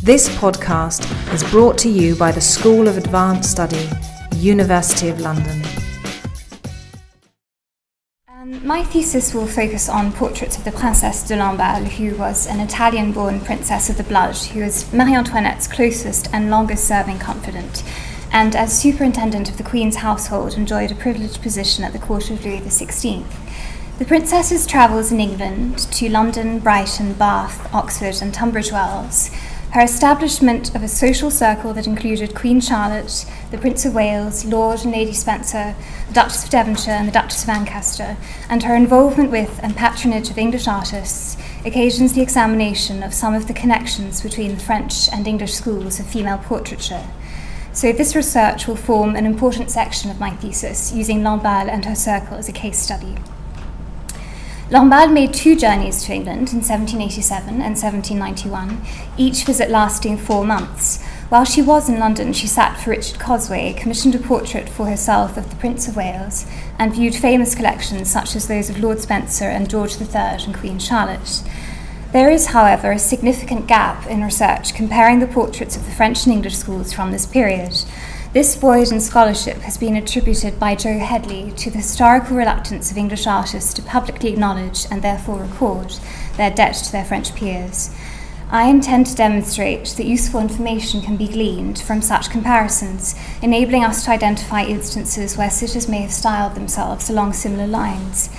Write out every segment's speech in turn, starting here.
This podcast is brought to you by the School of Advanced Study, University of London. My thesis will focus on portraits of the Princesse de Lamballe, who was an Italian-born princess of the blood, who was Marie Antoinette's closest and longest-serving confidant, and as superintendent of the Queen's household enjoyed a privileged position at the court of Louis XVI. The princess's travels in England to London, Brighton, Bath, Oxford and Tunbridge Wells, her establishment of a social circle that included Queen Charlotte, the Prince of Wales, Lord and Lady Spencer, the Duchess of Devonshire and the Duchess of Lancaster, and her involvement with and patronage of English artists occasions the examination of some of the connections between the French and English schools of female portraiture. So this research will form an important section of my thesis, using Lamballe and her circle as a case study. Lamballe made two journeys to England in 1787 and 1791, each visit lasting 4 months. While she was in London, she sat for Richard Cosway, commissioned a portrait for herself of the Prince of Wales, and viewed famous collections such as those of Lord Spencer and George III and Queen Charlotte. There is, however, a significant gap in research comparing the portraits of the French and English schools from this period. This void in scholarship has been attributed by Joe Headley to the historical reluctance of English artists to publicly acknowledge and therefore record their debt to their French peers. I intend to demonstrate that useful information can be gleaned from such comparisons, enabling us to identify instances where sitters may have styled themselves along similar lines.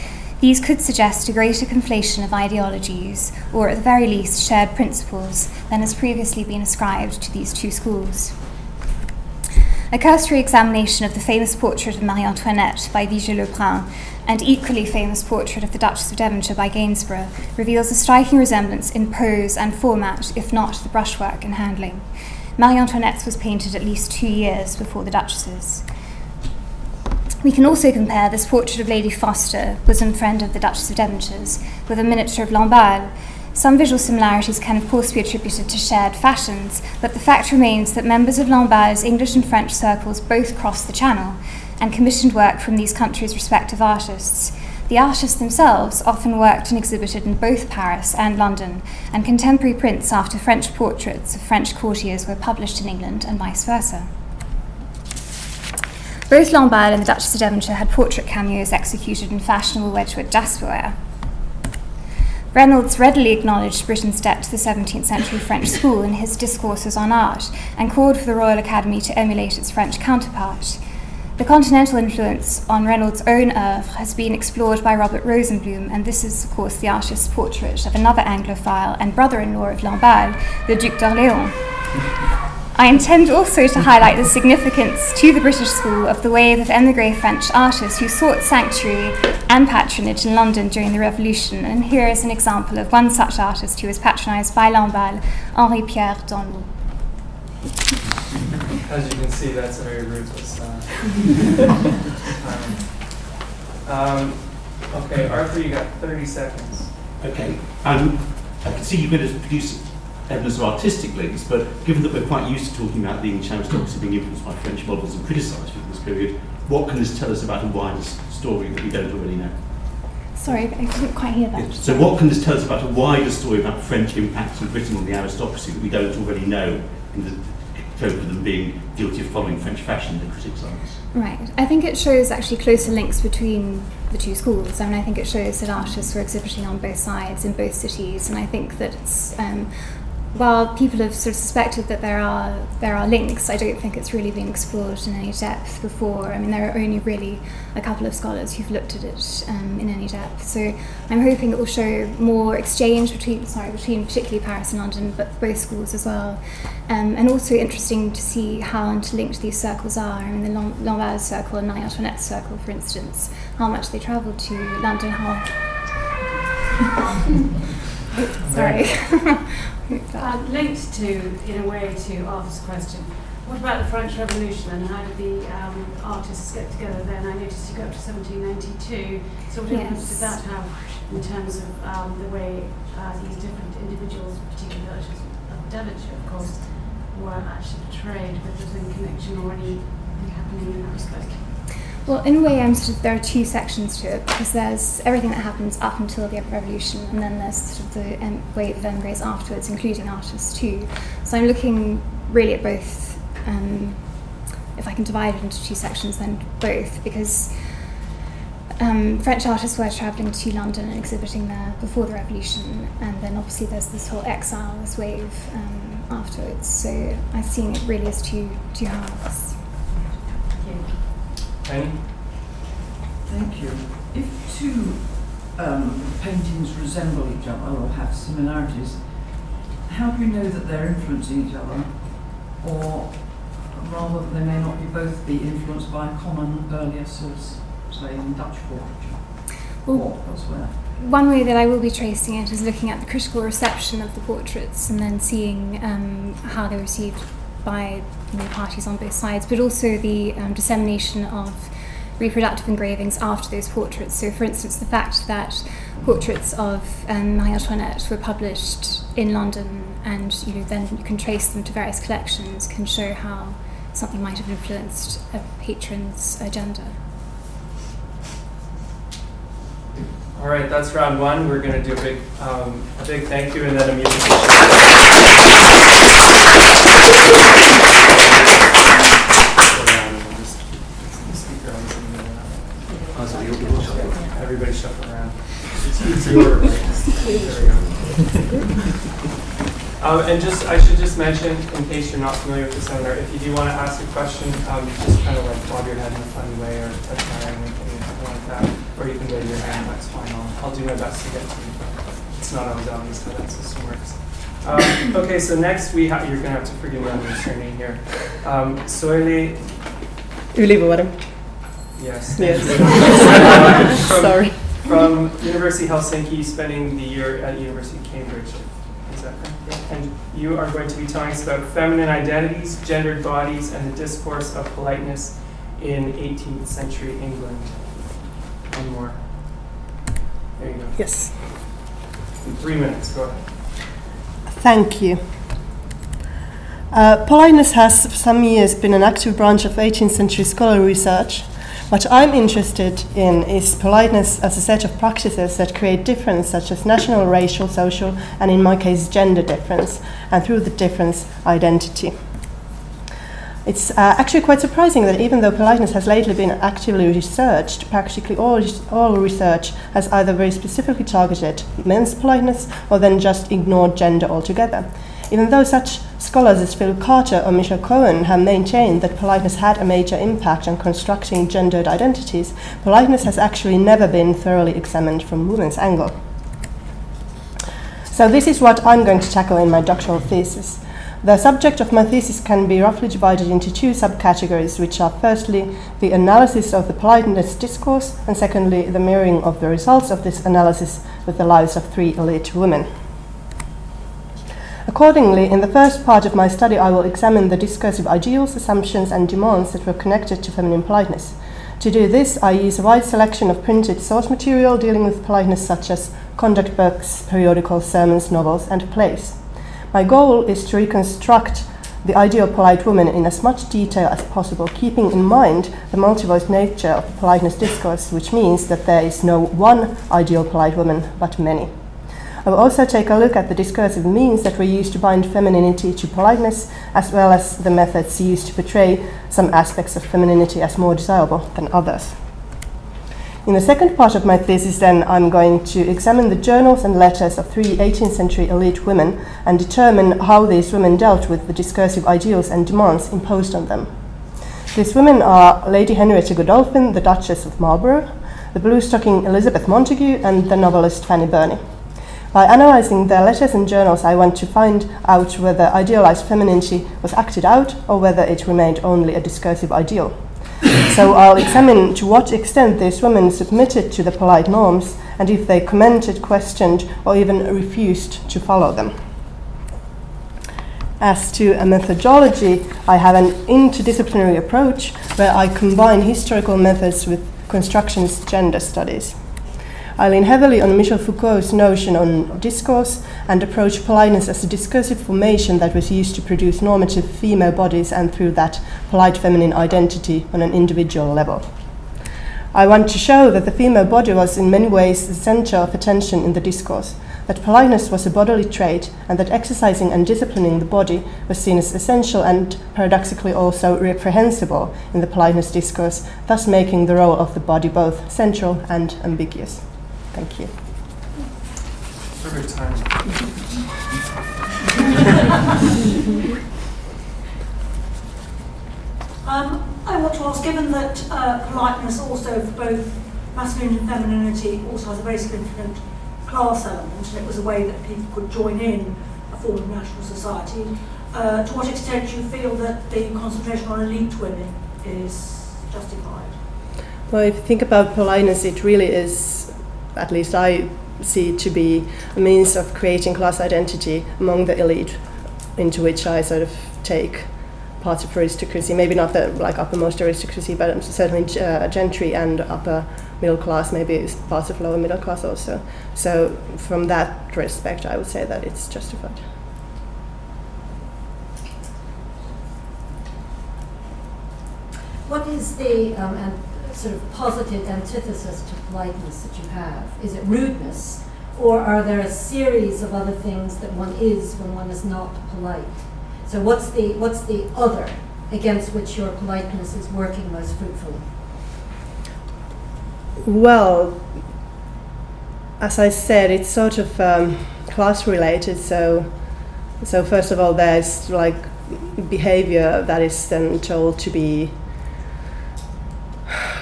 These could suggest a greater conflation of ideologies, or at the very least shared principles, than has previously been ascribed to these two schools. A cursory examination of the famous portrait of Marie Antoinette by Vigée-Lebrun and equally famous portrait of the Duchess of Devonshire by Gainsborough reveals a striking resemblance in pose and format, if not the brushwork and handling. Marie Antoinette's was painted at least 2 years before the Duchess's. We can also compare this portrait of Lady Foster, bosom friend of the Duchess of Devonshire's, with a miniature of Lamballe. Some visual similarities can of course be attributed to shared fashions, but the fact remains that members of Lamballe's English and French circles both crossed the Channel and commissioned work from these countries' respective artists. The artists themselves often worked and exhibited in both Paris and London, and contemporary prints after French portraits of French courtiers were published in England and vice versa. Both Lamballe and the Duchess of Devonshire had portrait cameos executed in fashionable Wedgwood jasperware. Reynolds readily acknowledged Britain's debt to the 17th century French school in his Discourses on Art and called for the Royal Academy to emulate its French counterpart. The continental influence on Reynolds' own oeuvre has been explored by Robert Rosenblum, and this is, of course, the artist's portrait of another Anglophile and brother-in-law of Lamballe, the Duc d'Orléans. I intend also to highlight the significance to the British school of the wave of émigré French artists who sought sanctuary and patronage in London during the Revolution, and here is an example of one such artist who was patronised by Lamballe, Henri-Pierre Donneau. As you can see, that's a very ruthless okay, Arthur, you got 30 seconds. Okay, I can see you're going to produce evidence of artistic links, but given that we're quite used to talking about the English aristocracy being influenced by French models and criticised from this period, what can this tell us about a wider story that we don't already know? Sorry, I didn't quite hear that. Yes. So what can this tell us about a wider story about French impacts on Britain on the aristocracy that we don't already know, in the hope of them being guilty of following French fashion, the critics are? Right. I think it shows actually closer links between the two schools. I mean, I think it shows that artists were exhibiting on both sides in both cities, and I think that it's while people have sort of suspected that there are links, I don't think it's really been explored in any depth before. I mean, there are only really a couple of scholars who've looked at it in any depth. So I'm hoping it will show more exchange between particularly Paris and London, but both schools as well. And also interesting to see how interlinked these circles are. I mean, the Lamballe circle and Marie Antoinette's circle, for instance, how much they travelled to London, sorry. Linked to, in a way, to Arthur's question, what about the French Revolution and how did the artists get together then? I noticed you go up to 1792, so what influence did that have in terms of the way these different individuals, particularly the Duchess of Devonshire, of course, were actually portrayed, whether there was any connection or anything happening in that respect? Well, in a way, there are two sections to it, because there's everything that happens up until the revolution, and then there's sort of the wave of emigres afterwards, including artists too. So I'm looking really at both. If I can divide it into two sections, then both, because French artists were travelling to London and exhibiting there before the revolution, and then obviously there's this whole exile, this wave afterwards. So I'm seeing it really as two halves. Penny? Thank you. If two paintings resemble each other or have similarities, how do you know that they're influencing each other? Or rather, they may not both be influenced by a common earlier source, say in Dutch portraiture or elsewhere? One way that I will be tracing it is looking at the critical reception of the portraits and then seeing how they were received by parties on both sides, but also the dissemination of reproductive engravings after those portraits. So, for instance, the fact that portraits of Marie Antoinette were published in London, and then you can trace them to various collections, can show how something might have influenced a patron's agenda. All right, that's round one. We're going to do a big thank you and then a music. Everybody shuffle around. It's your and I should just mention, in case you're not familiar with the seminar, if you do want to ask a question, just kind of like bob your head in a funny way or touch my arm or anything like that, or you can wave your hand. That's fine. I'll do my best to get to you. It's not always obvious how that system works. Okay, so next you're going to have to forgive me on your surname here. Soile. Ylivuori. Yes. Sorry. From University Helsinki, spending the year at University of Cambridge. Is that correct? Yeah. And you are going to be telling us about feminine identities, gendered bodies, and the discourse of politeness in 18th century England. One more. There you go. Yes. In 3 minutes, go ahead. Thank you. Politeness has for some years been an active branch of 18th century scholarly research. What I'm interested in is politeness as a set of practices that create difference, such as national, racial, social, and in my case, gender difference, and through the difference, identity. It's actually quite surprising that even though politeness has lately been actively researched, practically all research has either very specifically targeted men's politeness or then just ignored gender altogether. Even though such scholars as Phil Carter or Michelle Cohen have maintained that politeness had a major impact on constructing gendered identities, politeness has actually never been thoroughly examined from women's angle. So this is what I'm going to tackle in my doctoral thesis. The subject of my thesis can be roughly divided into two subcategories, which are firstly the analysis of the politeness discourse, and secondly the mirroring of the results of this analysis with the lives of 3 elite women. Accordingly, in the first part of my study, I will examine the discursive ideals, assumptions, and demands that were connected to feminine politeness. To do this, I use a wide selection of printed source material dealing with politeness, such as conduct books, periodicals, sermons, novels, and plays. My goal is to reconstruct the ideal polite woman in as much detail as possible, keeping in mind the multi-voiced nature of the politeness discourse, which means that there is no one ideal polite woman, but many. I will also take a look at the discursive means that were used to bind femininity to politeness, as well as the methods used to portray some aspects of femininity as more desirable than others. In the second part of my thesis, then, I'm going to examine the journals and letters of 3 18th century elite women and determine how these women dealt with the discursive ideals and demands imposed on them. These women are Lady Henrietta Godolphin, the Duchess of Marlborough, the blue-stocking Elizabeth Montagu, and the novelist Fanny Burney. By analysing their letters and journals, I want to find out whether idealised femininity was acted out or whether it remained only a discursive ideal. So I'll examine to what extent these women submitted to the polite norms and if they commented, questioned, or even refused to follow them. As to a methodology, I have an interdisciplinary approach where I combine historical methods with constructionist gender studies. I lean heavily on Michel Foucault's notion on discourse and approach politeness as a discursive formation that was used to produce normative female bodies and through that polite feminine identity on an individual level. I want to show that the female body was in many ways the center of attention in the discourse, that politeness was a bodily trait, and that exercising and disciplining the body was seen as essential and paradoxically also reprehensible in the politeness discourse, thus making the role of the body both central and ambiguous. Thank you. Perfect time. I want to ask, given that politeness also for both masculinity and femininity also has a very significant class element, and it was a way that people could join in a form of national society, to what extent do you feel that the concentration on elite women is justified? Well, if you think about politeness, it really is, at least I see it to be a means of creating class identity among the elite, into which I sort of take parts of aristocracy, maybe not the uppermost aristocracy, but certainly gentry and upper middle class, maybe parts of lower middle class also. So from that respect, I would say that it's justified. What is the sort of posited antithesis to politeness that you have? Is it rudeness, or are there a series of other things that one is when one is not polite? So what's the other against which your politeness is working most fruitfully? Well, as I said, it's sort of class related. So first of all, there's like behavior that is then told to be,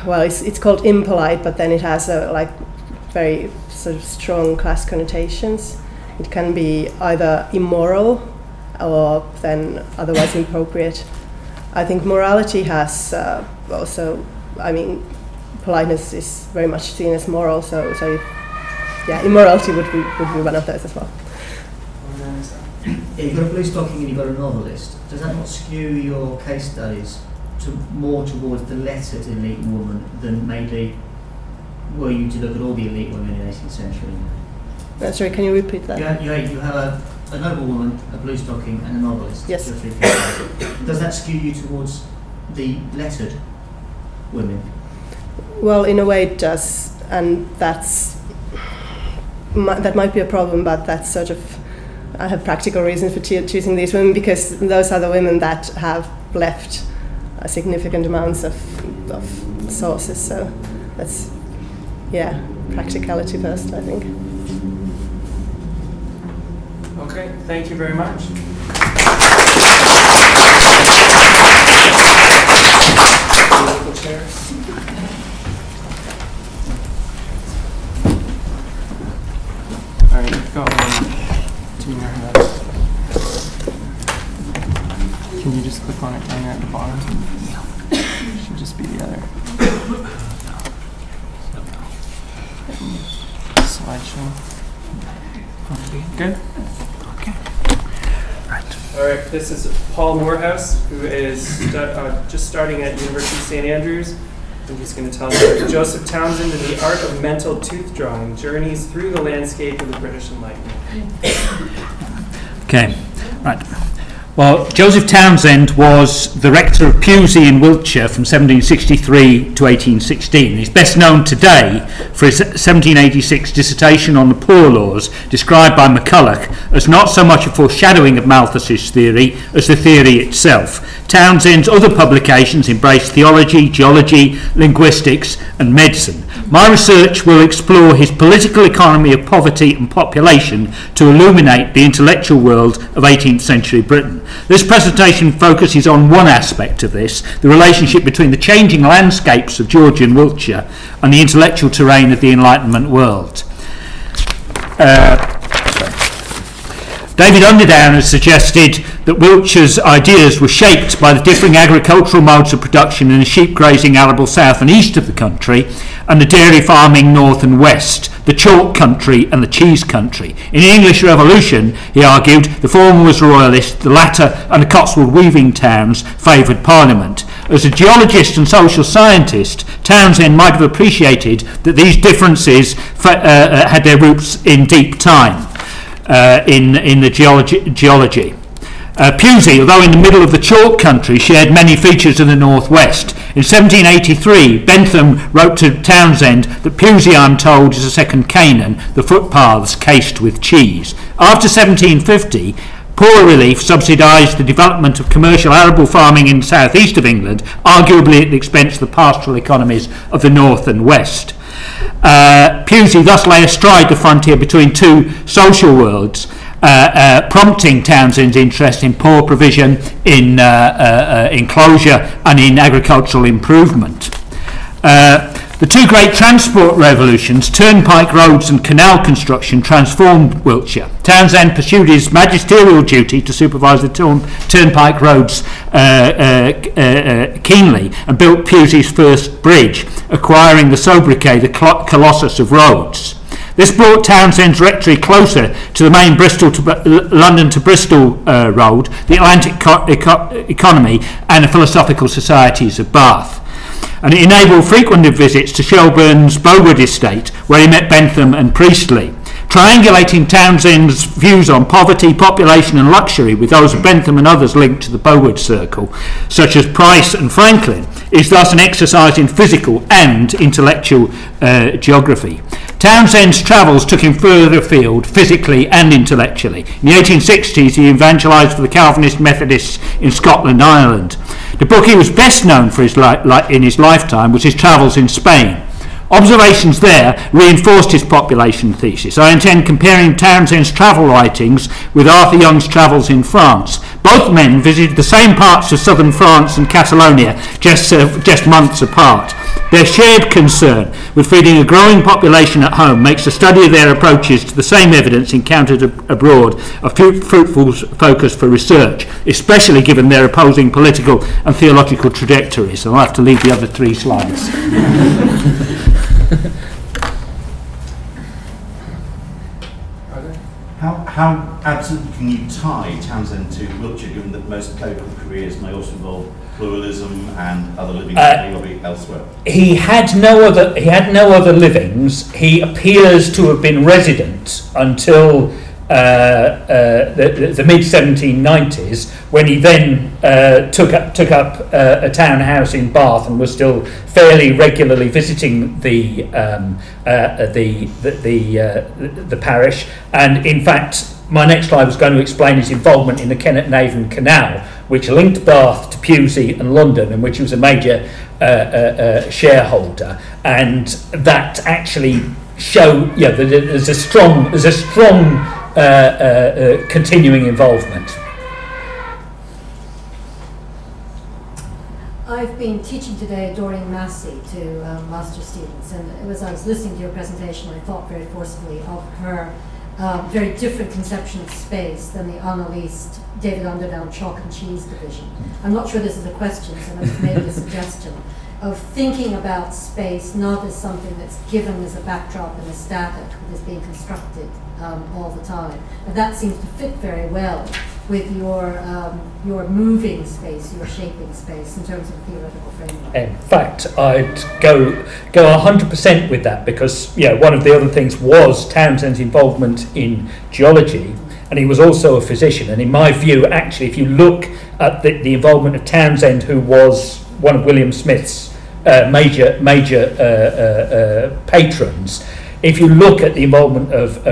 well, it's called impolite, but then it has like very sort of strong class connotations. It can be either immoral or then otherwise inappropriate. I think morality has also, I mean, politeness is very much seen as moral, so yeah, immorality would be one of those as well. Yeah, you've got a blue stocking and you've got a novelist. Does that not skew your case studies more towards the lettered elite woman than maybe were you to look at all the elite women in the 18th century? Sorry, can you repeat that? You have a noble woman, a blue stocking, and a novelist. Yes. Does that skew you towards the lettered women? Well, in a way it does, and that might be a problem, but that's sort of, I have practical reasons for choosing these women, because those are the women that have left significant amounts of sources, so that's, yeah, practicality first, I think. Okay, thank you very much. Musical chairs. All right, you've got one to your head. Can you just click on it down there at the bottom? It should just be the other. Slideshow. Good? Okay. Right. All right, this is Paul Morehouse, who is just starting at University of St. Andrews, and he's going to tell us about Joseph Townsend and the art of mental tooth drawing, journeys through the landscape of the British Enlightenment. Okay, right. Well, Joseph Townsend was the rector of Pewsey in Wiltshire from 1763 to 1816. He's best known today for his 1786 dissertation on the Poor Laws, described by McCulloch as not so much a foreshadowing of Malthus's theory as the theory itself. Townsend's other publications embrace theology, geology, linguistics and medicine. My research will explore his political economy of poverty and population to illuminate the intellectual world of 18th century Britain. This presentation focuses on one aspect of this, the relationship between the changing landscapes of Georgian Wiltshire and the intellectual terrain of the Enlightenment world. David Underdown has suggested that Wiltshire's ideas were shaped by the differing agricultural modes of production in the sheep grazing arable south and east of the country, and the dairy farming north and west, the chalk country and the cheese country. In the English Revolution, he argued, the former was royalist, the latter and the Cotswold weaving towns favoured Parliament. As a geologist and social scientist, Townsend might have appreciated that these differences had their roots in deep time in the geology. Pewsey, although in the middle of the chalk country, shared many features of the northwest. In 1783, Bentham wrote to Townsend that Pewsey, I'm told, is a second Canaan, the footpaths cased with cheese. After 1750, poor relief subsidised the development of commercial arable farming in the southeast of England, arguably at the expense of the pastoral economies of the north and west. Pewsey thus lay astride the frontier between two social worlds, prompting Townsend's interest in poor provision, in enclosure and in agricultural improvement. The two great transport revolutions, turnpike roads and canal construction, transformed Wiltshire. Townsend pursued his magisterial duty to supervise the turnpike roads keenly and built Pewsey's first bridge, acquiring the sobriquet the Colossus of Roads. This brought Townsend's rectory closer to the main London to Bristol road, the Atlantic economy and the philosophical societies of Bath. And it enabled frequent visits to Shelbourne's Bowood estate, where he met Bentham and Priestley. Triangulating Townsend's views on poverty, population and luxury with those of Bentham and others linked to the Bowood circle, such as Price and Franklin, is thus an exercise in physical and intellectual geography. Townsend's travels took him further afield, physically and intellectually. In the 1860s, he evangelised for the Calvinist Methodists in Scotland and Ireland. The book he was best known for in his lifetime was his travels in Spain. Observations there reinforced his population thesis. I intend comparing Townsend's travel writings with Arthur Young's travels in France. Both men visited the same parts of southern France and Catalonia, just months apart. Their shared concern with feeding a growing population at home makes the study of their approaches to the same evidence encountered abroad a fruitful focus for research, especially given their opposing political and theological trajectories. I'll have to leave the other 3 slides. How absolutely can you tie Townsend to Wiltshire, given that most political careers may also involve pluralism and other livings elsewhere? He had no other livings. He appears to have been resident until the mid 1790s, when he then took up a townhouse in Bath and was still fairly regularly visiting the parish. And in fact, my next slide was going to explain his involvement in the Kennet-Navan Canal, which linked Bath to Pewsey and London, in which he was a major shareholder, and that actually show that there's a strong continuing involvement. I've been teaching today Doreen Massey to master students, and as I was listening to your presentation, I thought very forcefully of her very different conception of space than the unreleased David Underdown chalk and cheese division. I'm not sure this is a question, so that's maybe a suggestion of thinking about space not as something that's given as a backdrop and a static that is being constructed all the time. And that seems to fit very well with your moving space, your shaping space in terms of the theoretical framework. In fact, I'd go 100% with that, because one of the other things was Townsend's involvement in geology, and he was also a physician. And in my view, actually, if you look at the involvement of Townsend, who was one of William Smith's major patrons, if you look at the involvement of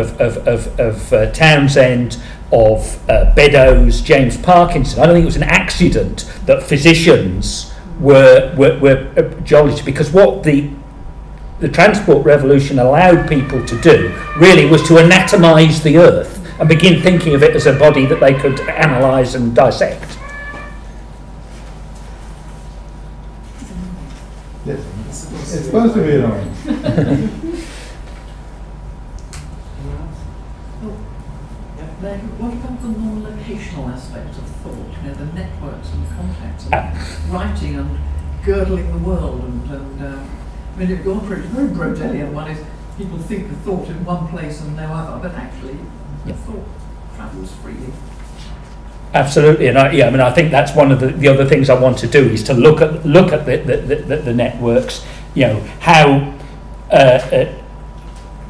Townsend, of Beddoes, James Parkinson, I don't think it was an accident that physicians were geologists, because what the transport revolution allowed people to do really was to anatomise the earth and begin thinking of it as a body that they could analyse and dissect. Yes, it's supposed to be annoying. What about the non-locational aspect of thought? The networks and contacts, and writing and girdling the world, and your approach is very Brodelian. One is people think of thought in one place and no other, but actually the thought travels freely. Absolutely, and I think that's one of the other things I want to do, is to look at the networks. How,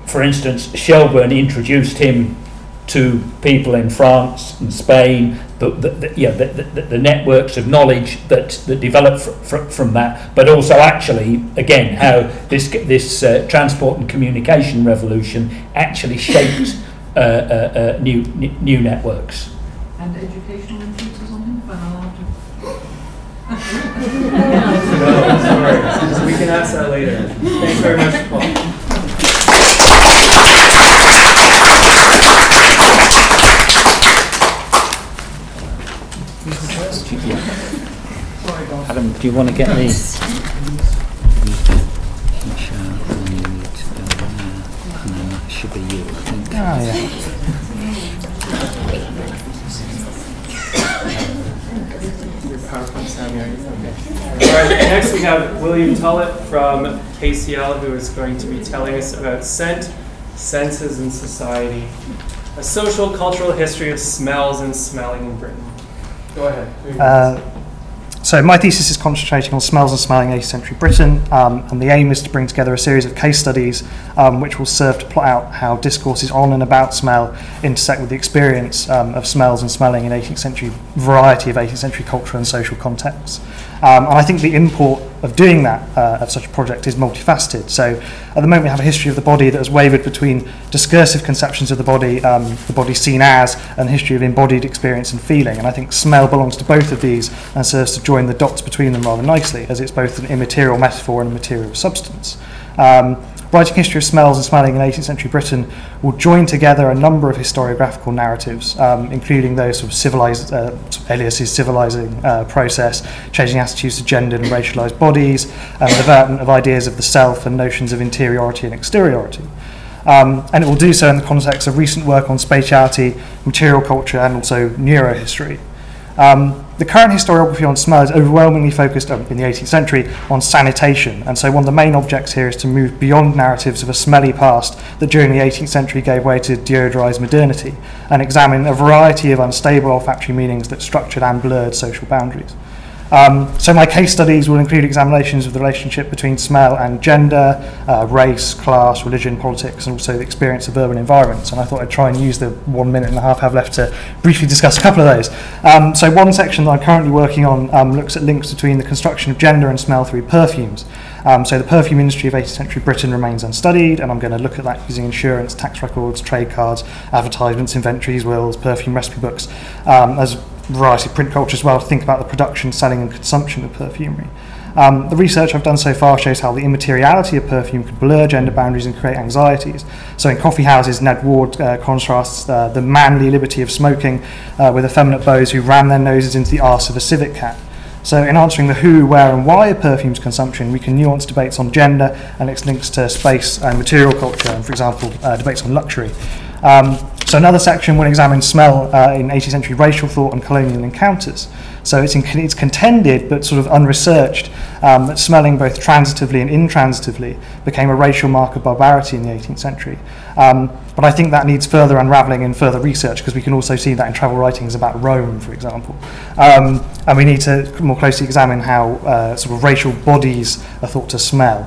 for instance, Shelbourne introduced him to people in France and Spain, the networks of knowledge that develop from that, but also actually, again, how this transport and communication revolution actually shaped new networks. And educational influences on him? No, sorry. We can ask that later. Thanks very much, Paul. Adam, do you want to get the and then that should be you, I think. Oh, yeah. Your PowerPoint sound here. Okay. All right, next we have William Tullett from KCL, who is going to be telling us about scent, senses, and society. A social cultural history of smells and smelling in Britain. Go ahead. So my thesis is concentrating on smells and smelling in 18th century Britain, and the aim is to bring together a series of case studies which will serve to plot out how discourses on and about smell intersect with the experience of smells and smelling in 18th century variety of 18th century cultural and social contexts. And I think the import of doing that, of such a project, is multifaceted. So at the moment we have a history of the body that has wavered between discursive conceptions of the body seen as, and history of embodied experience and feeling. And I think smell belongs to both of these and serves to join the dots between them rather nicely, as it's both an immaterial metaphor and a material substance. Writing history of smells and smelling in 18th century Britain will join together a number of historiographical narratives, including those sort of Elias's civilizing process, changing attitudes to gendered and racialized bodies, and the development of ideas of the self and notions of interiority and exteriority. And it will do so in the context of recent work on spatiality, material culture, and also neurohistory. The current historiography on smell is overwhelmingly focused in the 18th century on sanitation, and so one of the main objects here is to move beyond narratives of a smelly past that during the 18th century gave way to deodorized modernity, and examine a variety of unstable olfactory meanings that structured and blurred social boundaries. So my case studies will include examinations of the relationship between smell and gender, race, class, religion, politics, and also the experience of urban environments. And I thought I'd try and use the 1 minute and a half I have left to briefly discuss a couple of those. So one section that I'm currently working on looks at links between the construction of gender and smell through perfumes. So the perfume industry of 18th century Britain remains unstudied, and I'm going to look at that using insurance, tax records, trade cards, advertisements, inventories, wills, perfume recipe books, as variety of print culture as well, to think about the production, selling and consumption of perfumery. The research I've done so far shows how the immateriality of perfume could blur gender boundaries and create anxieties. So in coffee houses, Ned Ward contrasts the manly liberty of smoking with effeminate beaux who ram their noses into the arse of a civet cat. So in answering the who, where and why of perfume's consumption, we can nuance debates on gender and its links to space and material culture, and for example, debates on luxury. So another section will examine smell in 18th century racial thought and colonial encounters. So it's contended, but sort of unresearched, that smelling both transitively and intransitively became a racial mark of barbarity in the 18th century. But I think that needs further unravelling and further research, because we can also see that in travel writings about Rome, for example. And we need to more closely examine how sort of racial bodies are thought to smell.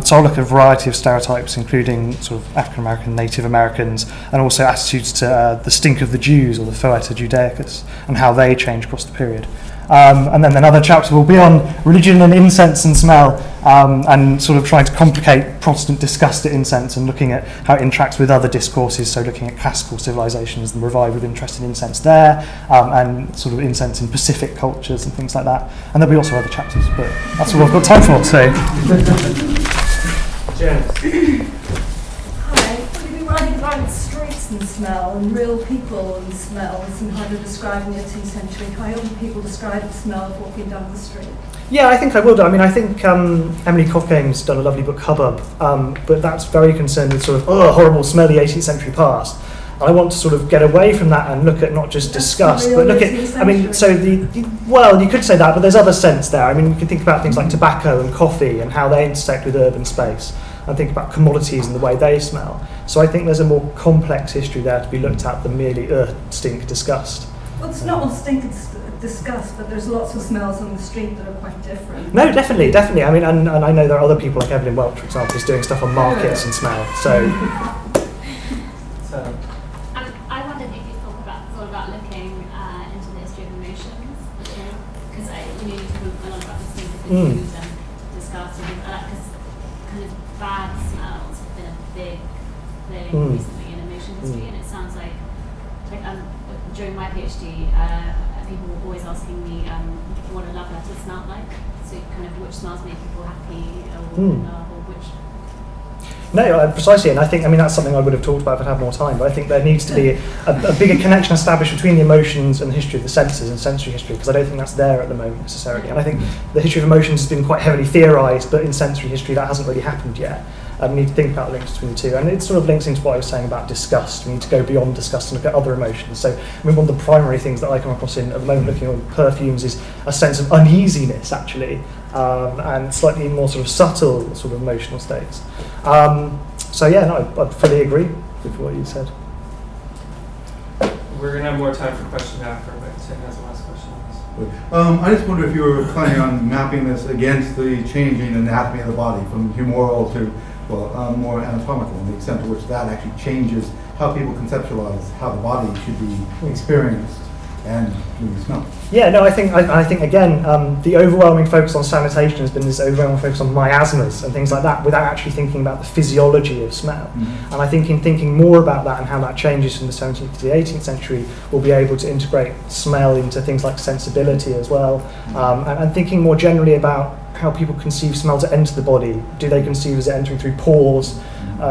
So I'll look at a variety of stereotypes, including sort of African American, Native Americans, and also attitudes to the stink of the Jews, or the Foeta Judaicus, and how they change across the period. And then another chapter will be on religion and incense and smell, and sort of trying to complicate Protestant disgust at incense and looking at how it interacts with other discourses, so looking at classical civilizations and revival of interest in incense there, and sort of incense in Pacific cultures and things like that. And there'll be also other chapters, but that's all I've got time for, so. Jen. Hi, will you be writing about streets and smell and real people and smells and how they're described in the 18th century? How other people describe the smell of walking down the street? Yeah, I think I will do. I mean, I think Emily Cofgame's done a lovely book, Hubbub, but that's very concerned with sort of, horrible, smelly 18th century past. I want to sort of get away from that and look at not just disgust, but look at, I mean, so well, you could say that, but there's other scents there. I mean, you can think about things like tobacco and coffee and how they intersect with urban space, and think about commodities and the way they smell. So I think there's a more complex history there to be looked at than merely stink, disgust. Well, it's not all stink and disgust, but there's lots of smells on the street that are quite different. No, definitely. I mean, and I know there are other people like Evelyn Welch, for example, who's doing stuff on markets and smell. So. I community talk a lot about this thing with food and disgust and things like that, because kind of bad smells have been a big thing recently in emotion history, and it sounds like during my PhD, people were always asking me what a love letter smelled like. So kind of which smells make people happy or love, or which. No, precisely, and I think, that's something I would have talked about if I'd had more time, but I think there needs to be a bigger connection established between the emotions and the history of the senses and sensory history, because I don't think that's there at the moment necessarily. And I think the history of emotions has been quite heavily theorised, but in sensory history that hasn't really happened yet. We need to think about links between the two, and it sort of links into what I was saying about disgust. We need to go beyond disgust and look at other emotions. So, one of the primary things that I come across at the moment looking at perfumes is a sense of uneasiness, actually, and slightly more sort of subtle sort of emotional states. So yeah, no, I fully agree with what you said. We're going to have more time for questions after, but Tim has the last question on this. I just wonder if you were planning on mapping this against the changing anatomy of the body from humoral to, more anatomical, and the extent to which that actually changes how people conceptualize how the body should be experienced and really smell. Yeah, no, I think again, the overwhelming focus on sanitation has been this overwhelming focus on miasmas and things like that, without actually thinking about the physiology of smell. And I think in thinking more about that and how that changes from the 17th to the 18th century, we'll be able to integrate smell into things like sensibility as well, and thinking more generally about how people conceive smell to enter the body. Do they conceive as entering through pores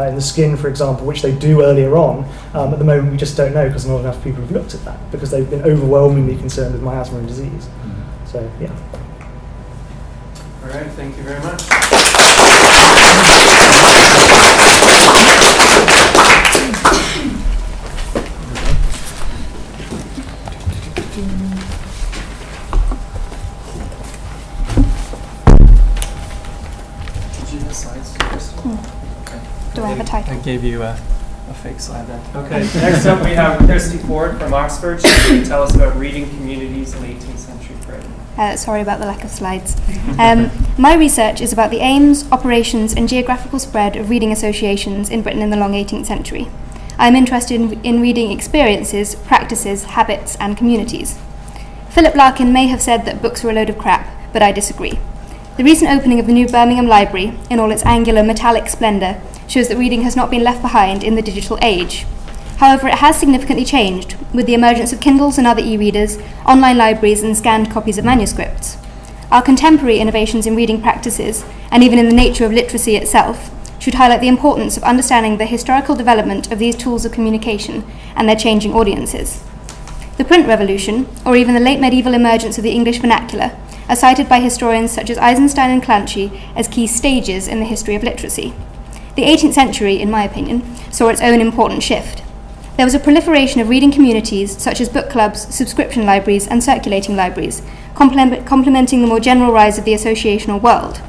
in the skin, for example, which they do earlier on? At the moment we just don't know, because not enough people have looked at that, because they've been overwhelmingly concerned with miasma and disease. So, yeah. All right, thank you very much. Slides, okay. Do I have a title? I gave you a fake slide then. Okay, next up we have Kirsty Ford from Oxford. She's going to tell us about reading communities in 18th century Britain. Sorry about the lack of slides. My research is about the aims, operations and geographical spread of reading associations in Britain in the long 18th century. I'm interested in reading experiences, practices, habits and communities. Philip Larkin may have said that books were a load of crap, but I disagree. The recent opening of the new Birmingham Library, in all its angular metallic splendour, shows that reading has not been left behind in the digital age. However, it has significantly changed, with the emergence of Kindles and other e-readers, online libraries and scanned copies of manuscripts. Our contemporary innovations in reading practices, and even in the nature of literacy itself, should highlight the importance of understanding the historical development of these tools of communication and their changing audiences. The print revolution, or even the late medieval emergence of the English vernacular, are cited by historians such as Eisenstein and Clancy as key stages in the history of literacy. The 18th century, in my opinion, saw its own important shift. There was a proliferation of reading communities such as book clubs, subscription libraries and circulating libraries, complementing the more general rise of the associational world.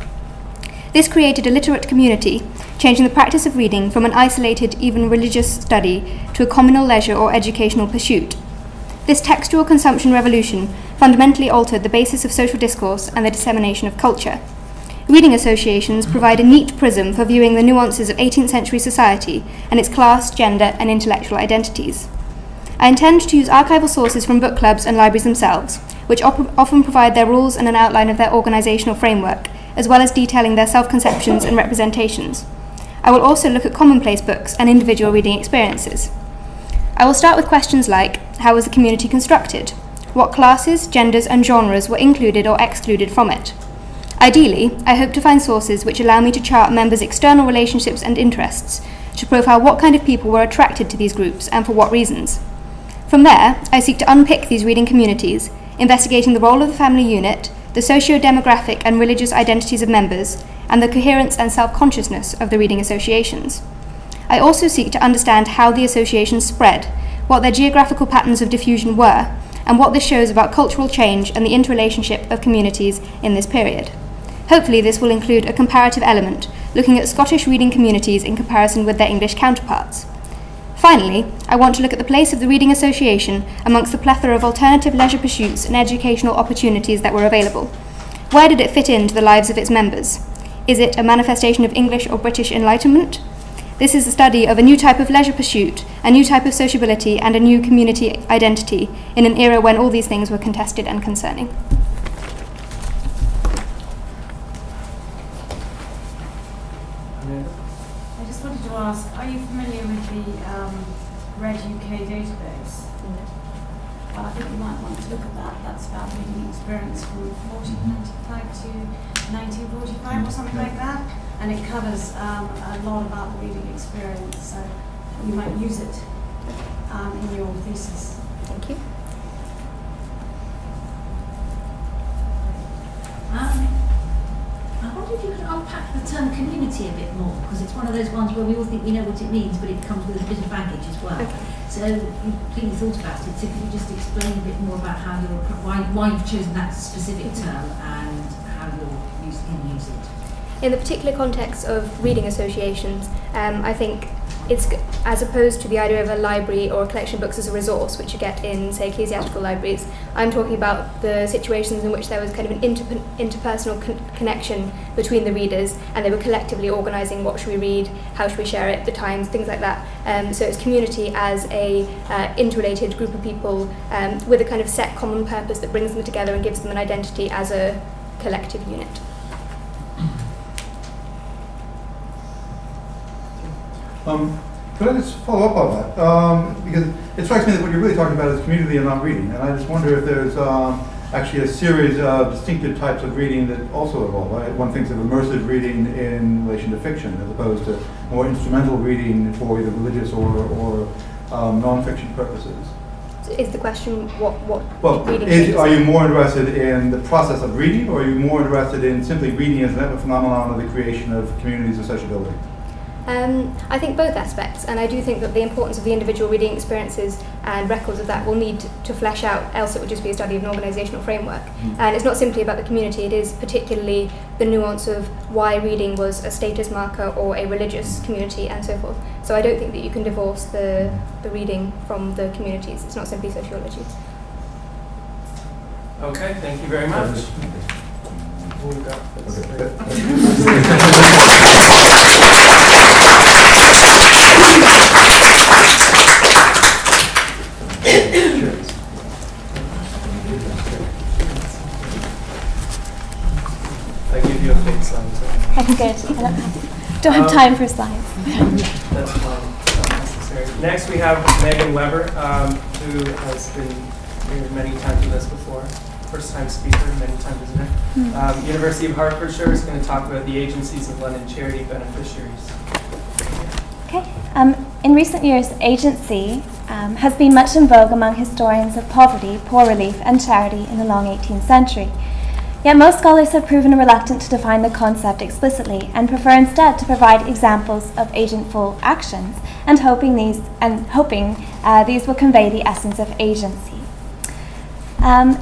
This created a literate community, changing the practice of reading from an isolated, even religious study to a communal leisure or educational pursuit. This textual consumption revolution fundamentally altered the basis of social discourse and the dissemination of culture. Reading associations provide a neat prism for viewing the nuances of 18th century society and its class, gender, and intellectual identities. I intend to use archival sources from book clubs and libraries themselves, which often provide their rules and an outline of their organisational framework, as well as detailing their self-conceptions and representations. I will also look at commonplace books and individual reading experiences. I will start with questions like, how was the community constructed? What classes, genders and genres were included or excluded from it? Ideally, I hope to find sources which allow me to chart members' external relationships and interests, to profile what kind of people were attracted to these groups and for what reasons. From there, I seek to unpick these reading communities, investigating the role of the family unit, the socio-demographic and religious identities of members, and the coherence and self-consciousness of the reading associations. I also seek to understand how the associations spread, what their geographical patterns of diffusion were, and what this shows about cultural change and the interrelationship of communities in this period. Hopefully this will include a comparative element, looking at Scottish reading communities in comparison with their English counterparts. Finally, I want to look at the place of the Reading Association amongst the plethora of alternative leisure pursuits and educational opportunities that were available. Where did it fit into the lives of its members? Is it a manifestation of English or British Enlightenment? This is the study of a new type of leisure pursuit, a new type of sociability, and a new community identity in an era when all these things were contested and concerning. database. Well, I think you might want to look at that. That's about reading experience from 1495 to 1945 or something like that. And it covers a lot about the reading experience. So you might use it in your thesis. Thank you. I wonder if you could unpack the term community a bit more, because it's one of those ones where we all think we know what it means, but it comes with a bit of baggage as well. Okay. So you've clearly thought about it. So could you just explain a bit more about how you're, why you've chosen that specific term and how you're going to use it? In the particular context of reading associations, I think it's, as opposed to the idea of a library or a collection of books as a resource, which you get in, say, ecclesiastical libraries, I'm talking about the situations in which there was kind of an interpersonal connection between the readers, and they were collectively organising what should we read, how should we share it, the times, things like that. So it's community as a interrelated group of people with a kind of set common purpose that brings them together and gives them an identity as a collective unit. Could I just follow up on that? Because it strikes me that what you're really talking about is community and not reading. And I just wonder if there's actually a series of distinctive types of reading that also evolve. Right? One thinks of immersive reading in relation to fiction as opposed to more instrumental reading for either religious or non-fiction purposes. Is the question what reading is? Are you more interested in the process of reading, or are you more interested in simply reading as a phenomenon of the creation of communities of sociability? I think both aspects, and I do think that the importance of the individual reading experiences and records of that will need to flesh out, else it would just be a study of an organisational framework. And it's not simply about the community, it is particularly the nuance of why reading was a status marker or a religious community and so forth. So I don't think that you can divorce the reading from the communities, it's not simply sociology. Okay, thank you very much. I give you a fake slide. I'm good. I don't have time for slides. That's fine. Not necessary. Next, we have Megan Weber, who has been here many times with us before. First-time speaker, many-time visitor. University of Hertfordshire is going to talk about the agencies of London charity beneficiaries. Okay. In recent years, agency has been much in vogue among historians of poverty, poor relief, and charity in the long 18th century. Yet most scholars have proven reluctant to define the concept explicitly and prefer instead to provide examples of agentful actions, and hoping these will convey the essence of agency.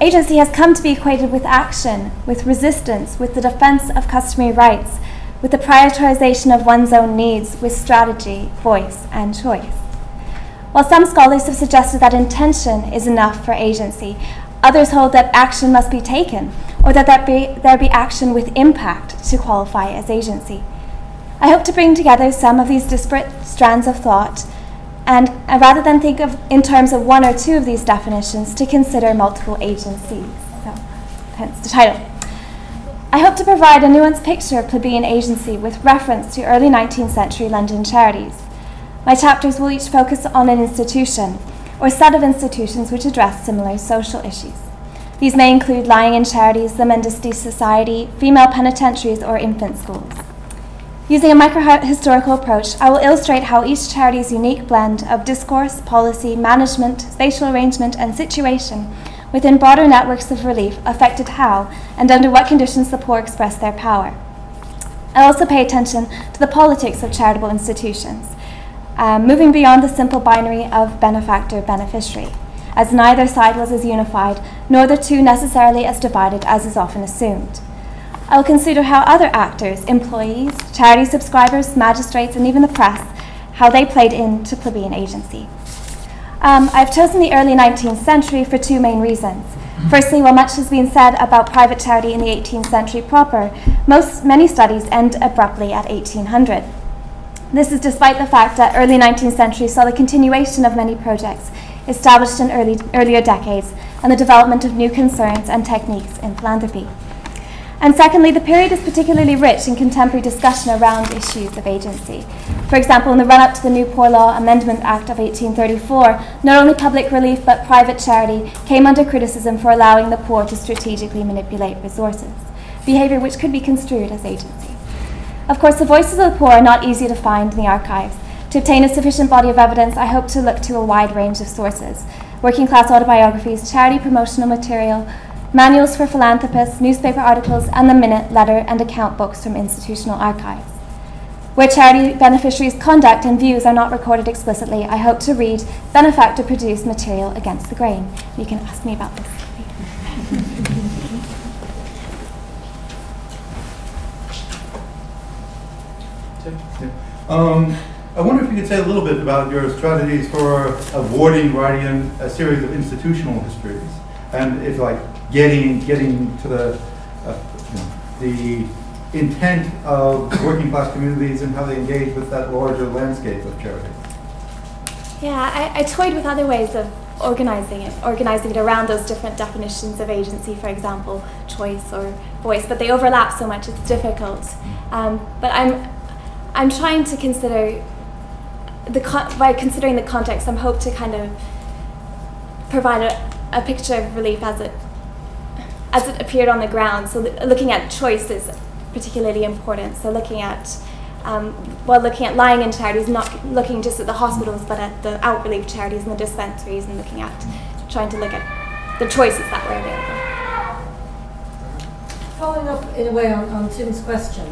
Agency has come to be equated with action, with resistance, with the defense of customary rights, with the prioritization of one's own needs, with strategy, voice, and choice. While some scholars have suggested that intention is enough for agency, others hold that action must be taken, or that there be action with impact to qualify as agency. I hope to bring together some of these disparate strands of thought, and rather than think of in terms of one or two of these definitions, to consider multiple agencies. So, hence the title. I hope to provide a nuanced picture of plebeian agency with reference to early 19th century London charities. My chapters will each focus on an institution, or set of institutions which address similar social issues. These may include lying-in charities, the Mendicidty Society, female penitentiaries, or infant schools. Using a micro-historical approach, I will illustrate how each charity's unique blend of discourse, policy, management, spatial arrangement, and situation within broader networks of relief affected how and under what conditions the poor expressed their power. I also pay attention to the politics of charitable institutions, moving beyond the simple binary of benefactor-beneficiary, as neither side was as unified, nor the two necessarily as divided as is often assumed. I will consider how other actors, employees, charity subscribers, magistrates, and even the press, how they played into plebeian agency. I've chosen the early 19th century for two main reasons. Firstly, while much has been said about private charity in the 18th century proper, many studies end abruptly at 1800. This is despite the fact that early 19th century saw the continuation of many projects established in earlier decades and the development of new concerns and techniques in philanthropy. And secondly, the period is particularly rich in contemporary discussion around issues of agency. For example, in the run-up to the new Poor Law Amendment Act of 1834, not only public relief but private charity came under criticism for allowing the poor to strategically manipulate resources, behaviour which could be construed as agency. Of course, the voices of the poor are not easy to find in the archives. To obtain a sufficient body of evidence, I hope to look to a wide range of sources: working class autobiographies, charity promotional material, manuals for philanthropists, newspaper articles, and the minute, letter, and account books from institutional archives. Where charity beneficiaries' conduct and views are not recorded explicitly, I hope to read benefactor-produced material against the grain. You can ask me about this. I wonder if you could say a little bit about your strategies for avoiding writing a series of institutional histories, and if like getting to the intent of working class communities and how they engage with that larger landscape of charity. Yeah, I toyed with other ways of organizing it around those different definitions of agency, for example, choice or voice, but they overlap so much it's difficult. But I'm trying to consider by considering the context, I'm hope to kind of provide a picture of relief as it appeared on the ground. So looking at choice is particularly important. So looking at lying in charities, not looking just at the hospitals, but at the out relief charities and the dispensaries, and trying to look at the choices that were available. Following up in a way on Tim's question,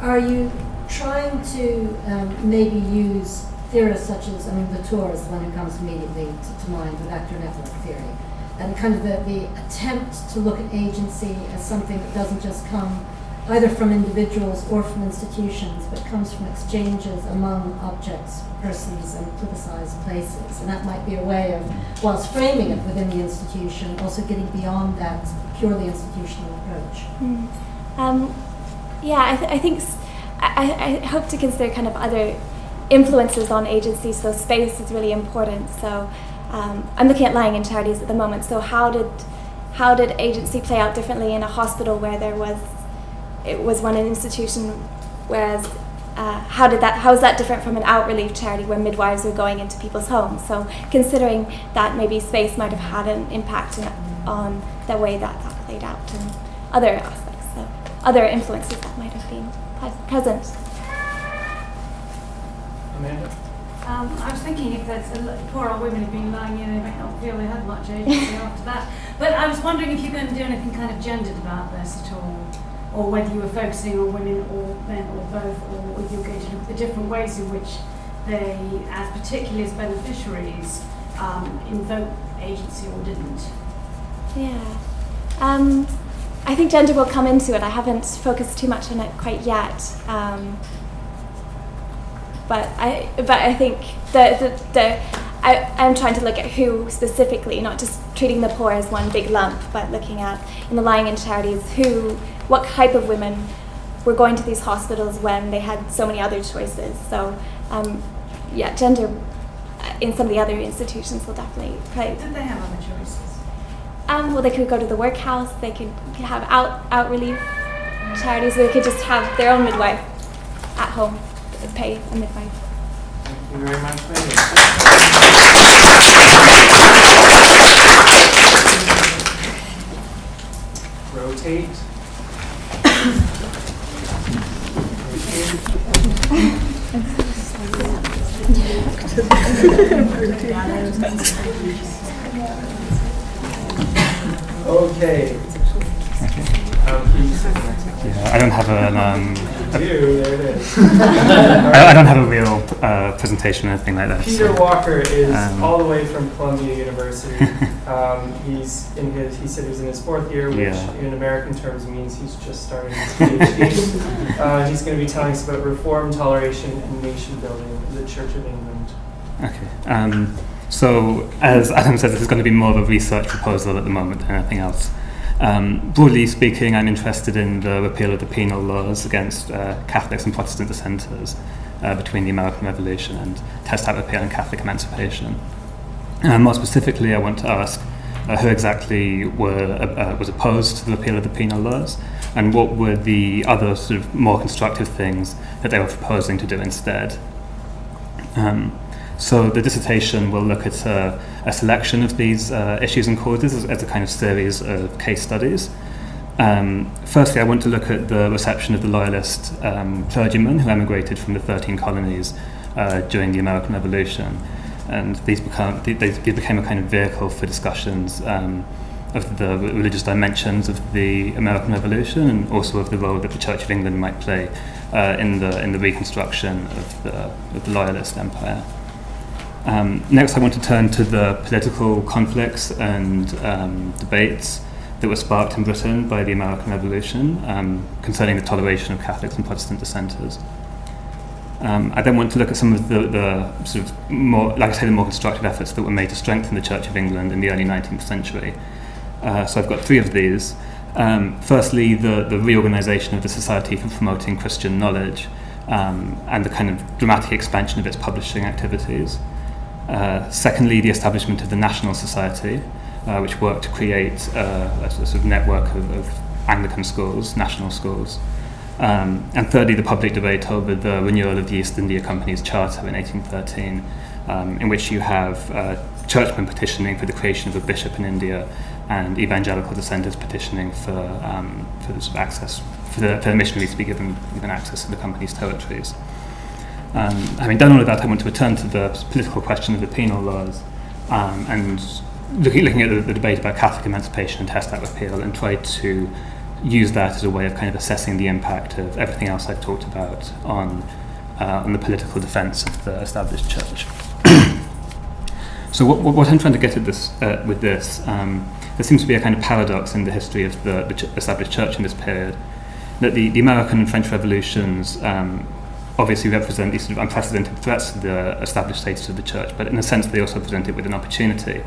are you trying to maybe use theorists such as, Latour is the one who comes immediately to mind with actor network theory, and kind of the attempt to look at agency as something that doesn't just come either from individuals or from institutions, but comes from exchanges among objects, persons, and politicized places. And that might be a way of, whilst framing it within the institution, also getting beyond that purely institutional approach. I think I hope to consider kind of other influences on agency, so space is really important. So I'm looking at lying in charities at the moment. So how did agency play out differently in a hospital where it was run an institution, whereas how is that different from an out relief charity where midwives were going into people's homes? So considering that maybe space might have had an impact on the way that played out and other aspects, so other influences that might have been present. Amanda? I was thinking if there's poor old women who've been lying in, they might not feel they had much agency after that. But I was wondering if you're going to do anything kind of gendered about this at all, or whether you were focusing on women or men or both, or if you're going to look at the different ways in which they, as particularly as beneficiaries, invoke agency or didn't. Yeah. I think gender will come into it. I haven't focused too much on it quite yet. But I think I'm trying to look at who specifically, not just treating the poor as one big lump, but looking at, in the lying in charities, what type of women were going to these hospitals when they had so many other choices. So gender in some of the other institutions will definitely play. Did they have other choices? Well, they could go to the workhouse, they could have out relief charities, they could just have their own midwife at home, pay a midwife. Thank you very much, Rotate. Okay. I don't have there it is. I don't have a real presentation or anything like that. Peter Walker is all the way from Columbia University. He said he's in his fourth year, which in American terms means he's just starting his PhD. He's going to be telling us about reform, toleration, and nation building in the Church of England. Okay. So, as Adam said, this is going to be more of a research proposal at the moment than anything else. Broadly speaking, I'm interested in the repeal of the penal laws against Catholics and Protestant dissenters between the American Revolution and Test Act repeal and Catholic emancipation. More specifically, I want to ask who exactly was opposed to the repeal of the penal laws, and what were the other sort of more constructive things that they were proposing to do instead. So the dissertation will look at a selection of these issues and causes as a kind of series of case studies. Firstly, I want to look at the reception of the loyalist clergymen who emigrated from the 13 colonies during the American Revolution, and these became a kind of vehicle for discussions of the religious dimensions of the American Revolution, and also of the role that the Church of England might play in the reconstruction of the Loyalist Empire. Next, I want to turn to the political conflicts and debates that were sparked in Britain by the American Revolution concerning the toleration of Catholics and Protestant dissenters. I then want to look at some of the sort of more, like I say, the more constructive efforts that were made to strengthen the Church of England in the early 19th century. So I've got three of these. Firstly, the reorganisation of the Society for Promoting Christian Knowledge and the kind of dramatic expansion of its publishing activities. Secondly, the establishment of the National Society, which worked to create a sort of network of Anglican schools, national schools. And thirdly, the public debate over the renewal of the East India Company's charter in 1813, in which you have churchmen petitioning for the creation of a bishop in India, and evangelical dissenters petitioning for the sort of access, for the missionaries to be given access to the company's territories. Having done all of that, I want to return to the political question of the penal laws, and looking at the debate about Catholic emancipation and Test Act repeal, and try to use that as a way of kind of assessing the impact of everything else I've talked about on the political defence of the established church. So what I'm trying to get at this with this, there seems to be a kind of paradox in the history of the established church in this period, that the American and French revolutions obviously represent these sort of unprecedented threats to the established status of the church, but in a sense they also present it with an opportunity.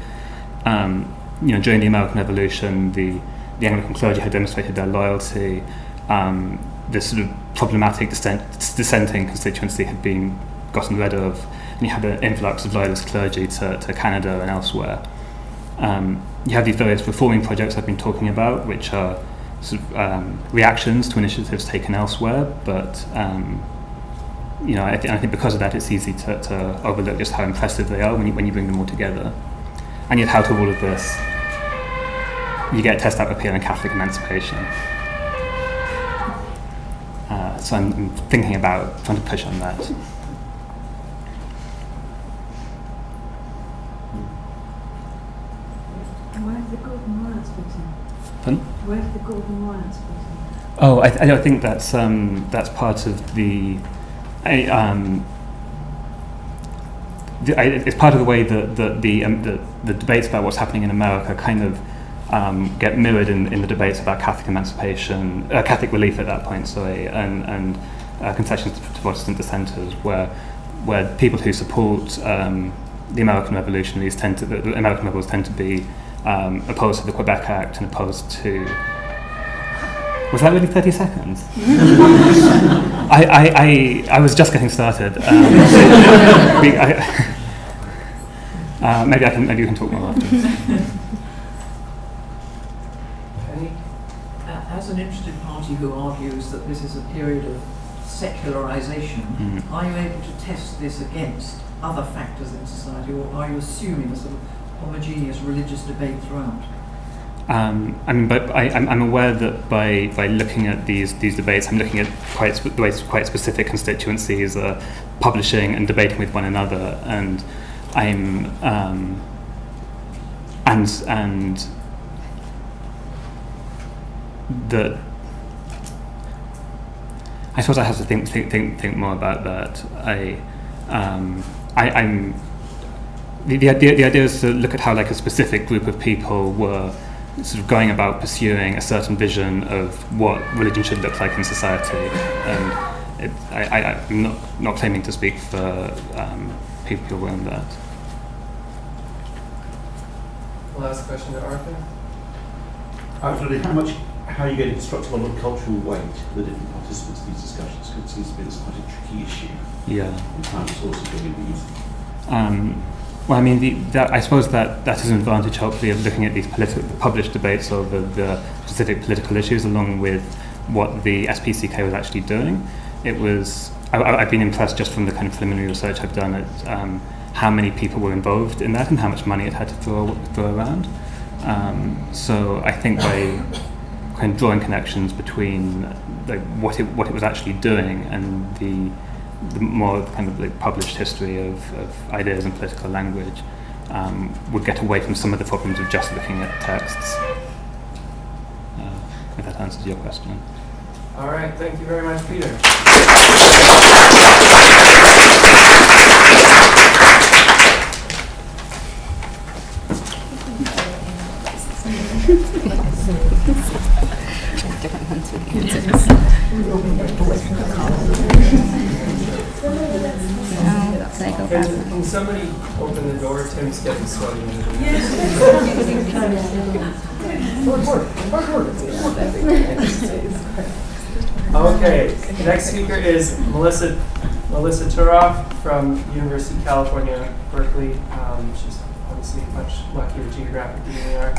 During the American Revolution, the Anglican clergy had demonstrated their loyalty. This sort of problematic dissenting constituency had been gotten rid of, and you had an influx of loyalist clergy to Canada and elsewhere. You have these various reforming projects I've been talking about, which are sort of reactions to initiatives taken elsewhere, but I think because of that it's easy to overlook just how impressive they are when you bring them all together. And yet out of all of this, you get Test Act repeal and Catholic emancipation. So I'm thinking about trying to push on that. Where did the Golden Riots fit in? Pardon? Where did the Golden Riots fit in? Oh, I think that's part of the. It's part of the way that the debates about what's happening in America kind of get mirrored in the debates about Catholic emancipation, Catholic relief at that point, and concessions to Protestant dissenters, where people who support the American revolutionaries the American rebels tend to be opposed to the Quebec Act and opposed to. Was that really 30 seconds? I was just getting started. Maybe you can talk more afterwards. As an interested party who argues that this is a period of secularization, are you able to test this against other factors in society, or are you assuming a sort of homogeneous religious debate throughout? But I'm aware that by looking at these debates, I'm looking at the ways quite specific constituencies are publishing and debating with one another, and I'm and the. I suppose I have to think more about that. The idea is to look at how like a specific group of people were sort of going about pursuing a certain vision of what religion should look like in society, and I'm not claiming to speak for people who are in that. Last question to Arthur. Arthur, how are you going to construct a lot of cultural weight for the different participants in these discussions? Because it seems to be quite a tricky issue. Yeah. The kind of sources you're going to be using. Well, I mean, I suppose that is an advantage, hopefully, of looking at these published debates over the specific political issues, along with what the SPCK was actually doing. I've been impressed just from the kind of preliminary research I've done at how many people were involved in that and how much money it had to throw around. So I think by kind of drawing connections between like what it was actually doing and the more kind of like published history of ideas and political language, would get away from some of the problems of just looking at texts. If that answers your question. All right, thank you very much, Peter. Can somebody open the door? Tim's getting sweaty. Okay, the next speaker is Melissa Turoff from University of California, Berkeley. She's obviously much luckier geographically than we are.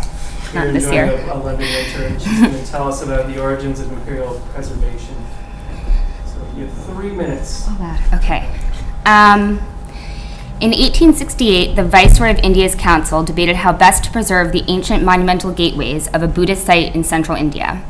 Not this year. A London winter, and she's going to tell us about the origins of imperial preservation. So you have 3 minutes. Oh, that. Okay. In 1868, the Viceroy of India's Council debated how best to preserve the ancient monumental gateways of a Buddhist site in central India.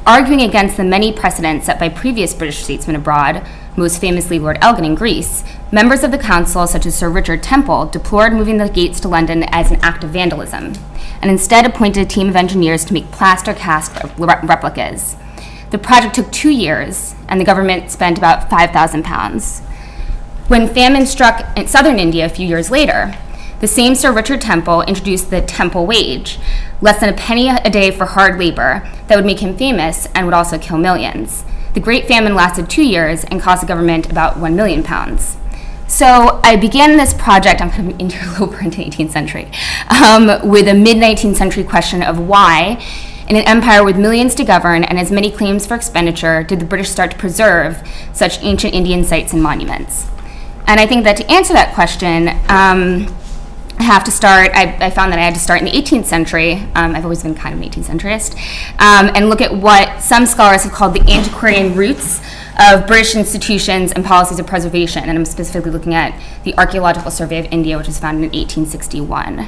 Arguing against the many precedents set by previous British statesmen abroad, most famously Lord Elgin in Greece, members of the council, such as Sir Richard Temple, deplored moving the gates to London as an act of vandalism, and instead appointed a team of engineers to make plaster cast replicas. The project took 2 years, and the government spent about £5,000. When famine struck in southern India a few years later, the same Sir Richard Temple introduced the Temple wage, less than a penny a day for hard labor, that would make him famous and would also kill millions. The Great Famine lasted 2 years and cost the government about £1 million. So I began this project, I'm kind of an interloper into the 18th century, with a mid-19th century question of why, in an empire with millions to govern and as many claims for expenditure, did the British start to preserve such ancient Indian sites and monuments? And I think that to answer that question, I found that I had to start in the 18th century. I've always been kind of an 18th centuryist, and look at what some scholars have called the antiquarian roots of British institutions and policies of preservation. And I'm specifically looking at the Archaeological Survey of India, which was founded in 1861.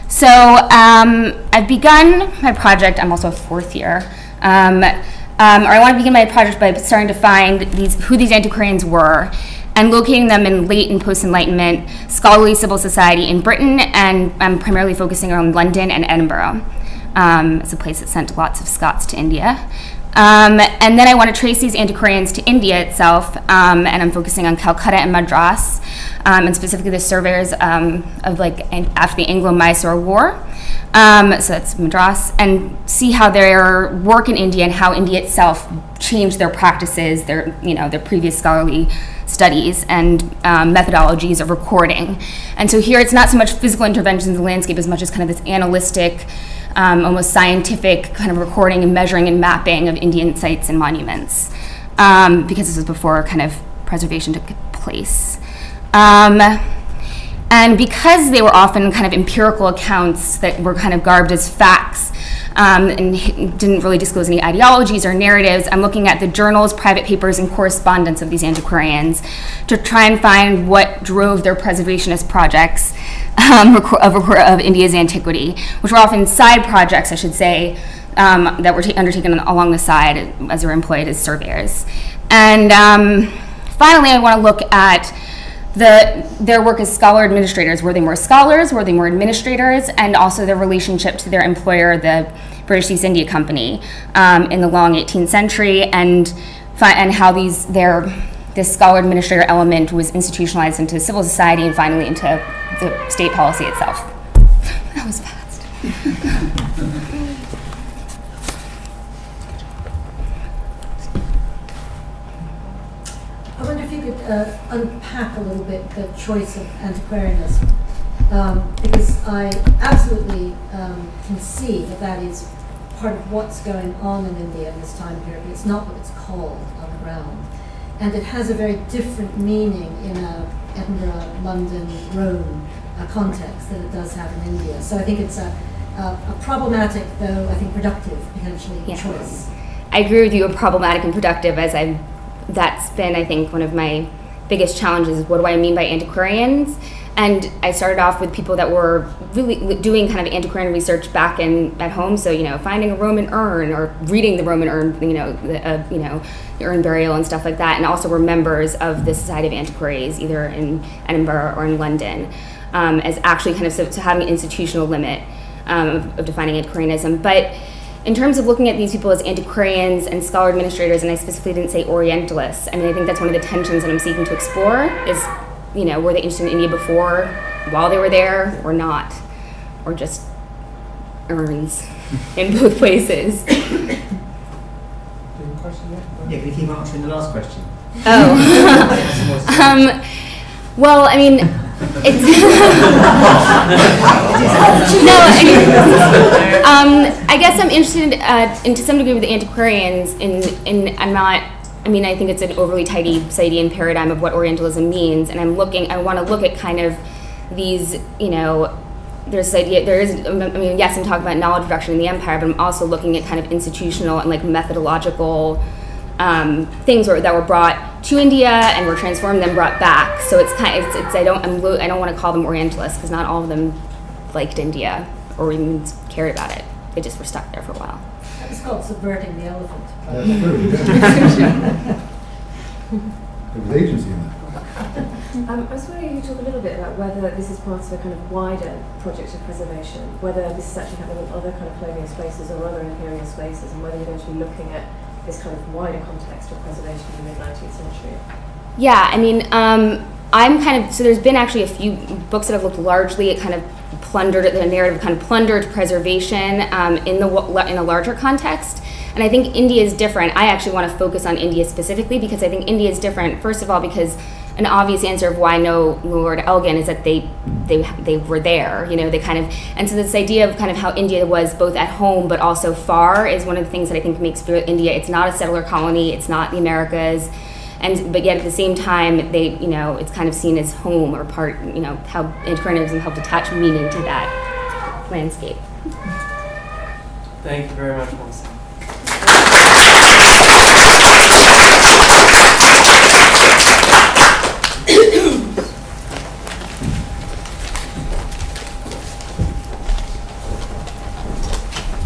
So I've begun my project. I'm also a fourth year. I want to begin my project by starting to find who these antiquarians were, and locating them in late and post-Enlightenment scholarly civil society in Britain, and I'm primarily focusing on London and Edinburgh. It's a place that sent lots of Scots to India. And then I want to trace these antiquarians to India itself, and I'm focusing on Calcutta and Madras, and specifically the surveyors after the Anglo-Mysore War. So that's Madras, and see how their work in India and how India itself changed their practices, their previous scholarly studies and methodologies of recording. And so here it's not so much physical interventions in the landscape as much as kind of this analytic, almost scientific kind of recording and measuring and mapping of Indian sites and monuments, because this was before kind of preservation took place. And because they were often kind of empirical accounts that were kind of garbed as facts, and didn't really disclose any ideologies or narratives, I'm looking at the journals, private papers, and correspondence of these antiquarians to try and find what drove their preservationist projects of India's antiquity, which were often side projects, I should say, that were undertaken along the side as they were employed as surveyors. And finally, I want to look at their work as scholar administrators. Were they more scholars? Were they more administrators? And also their relationship to their employer, the British East India Company, in the long 18th century, and how this scholar administrator element was institutionalized into civil society and finally into the state policy itself. That was fast. I wonder if you could unpack a little bit the choice of antiquarianism, because I absolutely can see that is part of what's going on in India in this time period, but it's not what it's called on the ground. And it has a very different meaning in Edinburgh, London, Rome context that it does have in India. So I think it's a problematic, though I think productive, potentially, choice. I agree with you, a problematic and productive, as that's been, I think, one of my biggest challenges. What do I mean by antiquarians? And I started off with people that were really doing kind of antiquarian research back at home. So, finding a Roman urn or reading the Roman urn, the urn burial and stuff like that. And also were members of the Society of Antiquaries, either in Edinburgh or in London, as actually kind of so having an institutional limit of defining antiquarianism. But in terms of looking at these people as antiquarians and scholar administrators, and I specifically didn't say Orientalists, I think that's one of the tensions that I'm seeking to explore is, were they interested in India before, while they were there, or not? Or just urns in both places. Yeah, can you keep answering the last question? Oh. Well, it's I guess I'm interested in to some degree with the antiquarians I think it's an overly tidy Saidian paradigm of what Orientalism means, and I want to look at kind of these, there's this idea, yes, I'm talking about knowledge production in the empire, but I'm also looking at kind of institutional and methodological things that were brought to India and were transformed, then brought back. So I don't want to call them Orientalists, because not all of them liked India or even cared about it. They just were stuck there for a while. It's called subverting the elephant. There was agency in that. I was wondering if you could talk a little bit about whether this is part of a kind of wider project of preservation, whether this is actually happening in other kind of colonial spaces or other imperial spaces, and whether you're going to be looking at this kind of wider context of preservation in the mid-19th century. Yeah, so there's been actually a few books that have looked largely at kind of the narrative kind of plundered preservation in a larger context. And I think India is different. I actually want to focus on India specifically because I think India is different, first of all, because an obvious answer of why I know Lord Elgin is that they were there, and so this idea of kind of how India was both at home but also far is one of the things that I think makes India. It's not a settler colony, it's not the Americas, but yet at the same time it's kind of seen as home or part, how antiquarianism helped attach meaning to that landscape. Thank you very much, Melissa.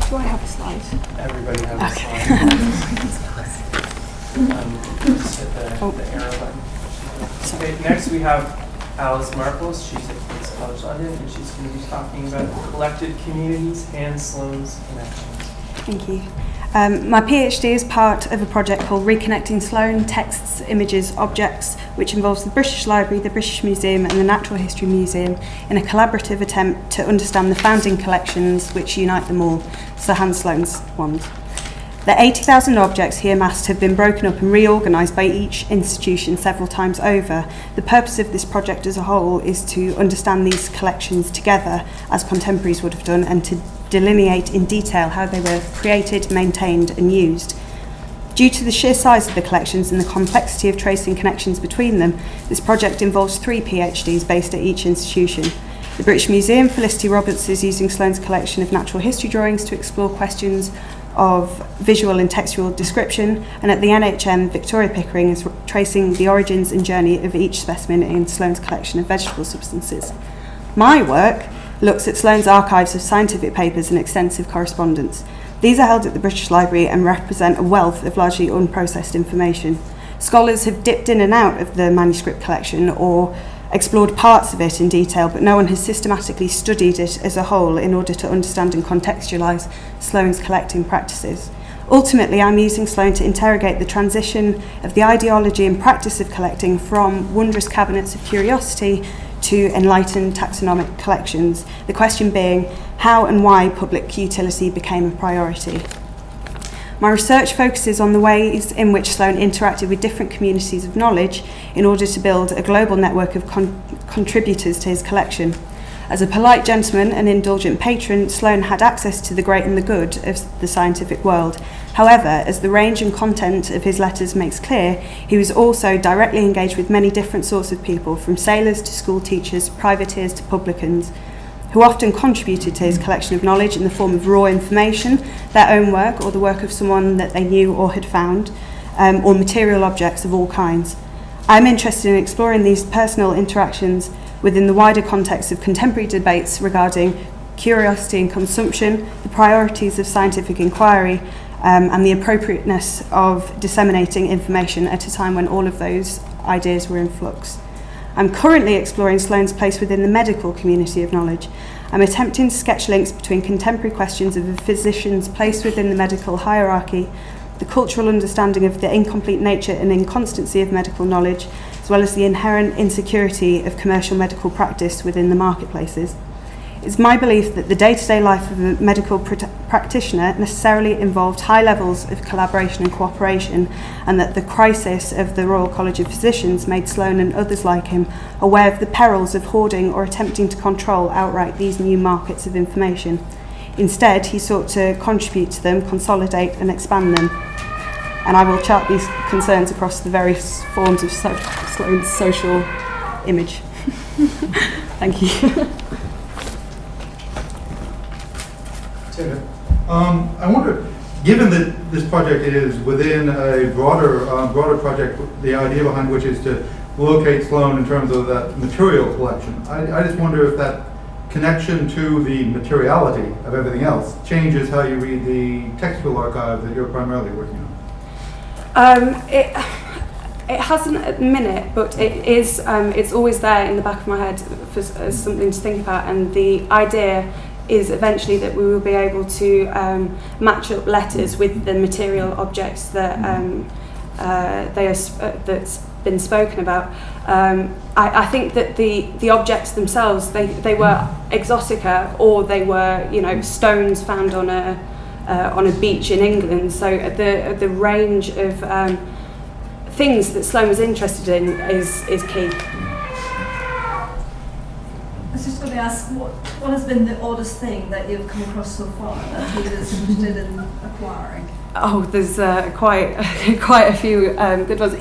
Do I have a slide? Everybody has a slide. Just hit the arrow button. Okay, next we have Alice Marples. She's at King's College London, and she's going to be talking about collected communities and Sloane's connections. Thank you. My PhD is part of a project called Reconnecting Sloane, Texts, Images, Objects, which involves the British Library, the British Museum and the Natural History Museum in a collaborative attempt to understand the founding collections which unite them all, Sir Hans Sloane's ones. The 80,000 objects he amassed have been broken up and reorganised by each institution several times over. The purpose of this project as a whole is to understand these collections together, as contemporaries would have done, and to delineate in detail how they were created, maintained and used. Due to the sheer size of the collections and the complexity of tracing connections between them, this project involves 3 PhDs based at each institution. The British Museum, Felicity Roberts, is using Sloane's collection of natural history drawings to explore questions of visual and textual description, and at the NHM, Victoria Pickering is tracing the origins and journey of each specimen in Sloane's collection of vegetable substances. My work looks at Sloane's archives of scientific papers and extensive correspondence. These are held at the British Library and represent a wealth of largely unprocessed information. Scholars have dipped in and out of the manuscript collection or explored parts of it in detail, but no one has systematically studied it as a whole in order to understand and contextualise Sloane's collecting practices. Ultimately, I'm using Sloane to interrogate the transition of the ideology and practice of collecting from wondrous cabinets of curiosity to enlightened taxonomic collections, the question being how and why public utility became a priority. My research focuses on the ways in which Sloane interacted with different communities of knowledge in order to build a global network of contributors to his collection. As a polite gentleman and indulgent patron, Sloane had access to the great and the good of the scientific world. However, as the range and content of his letters makes clear, he was also directly engaged with many different sorts of people, from sailors to school teachers, privateers to publicans, who often contributed to his collection of knowledge in the form of raw information, their own work or the work of someone that they knew or had found, or material objects of all kinds. I'm interested in exploring these personal interactions within the wider context of contemporary debates regarding curiosity and consumption, the priorities of scientific inquiry, and the appropriateness of disseminating information at a time when all of those ideas were in flux. I'm currently exploring Sloane's place within the medical community of knowledge. I'm attempting to sketch links between contemporary questions of a physician's place within the medical hierarchy, the cultural understanding of the incomplete nature and inconstancy of medical knowledge, as well as the inherent insecurity of commercial medical practice within the marketplaces. It's my belief that the day-to-day life of a medical practitioner necessarily involved high levels of collaboration and cooperation, and that the crisis of the Royal College of Physicians made Sloane and others like him aware of the perils of hoarding or attempting to control outright these new markets of information. Instead, he sought to contribute to them, consolidate and expand them. And I will chart these concerns across the various forms of Sloane's social image. Thank you. I wonder, given that this project is within a broader project, the idea behind which is to locate Sloane in terms of that material collection, I just wonder if that connection to the materiality of everything else changes how you read the textual archive that you're primarily working on. It hasn't at the minute, but it is. It's always there in the back of my head as something to think about, and the idea is eventually that we will be able to match up letters with the material objects that that's been spoken about. I think that the objects themselves, they were exotica, or they were stones found on a beach in England. So the range of things that Sloane was interested in is key. I was just going to ask, what has been the oddest thing that you've come across so far that he was interested in acquiring? Oh, there's quite a few good ones.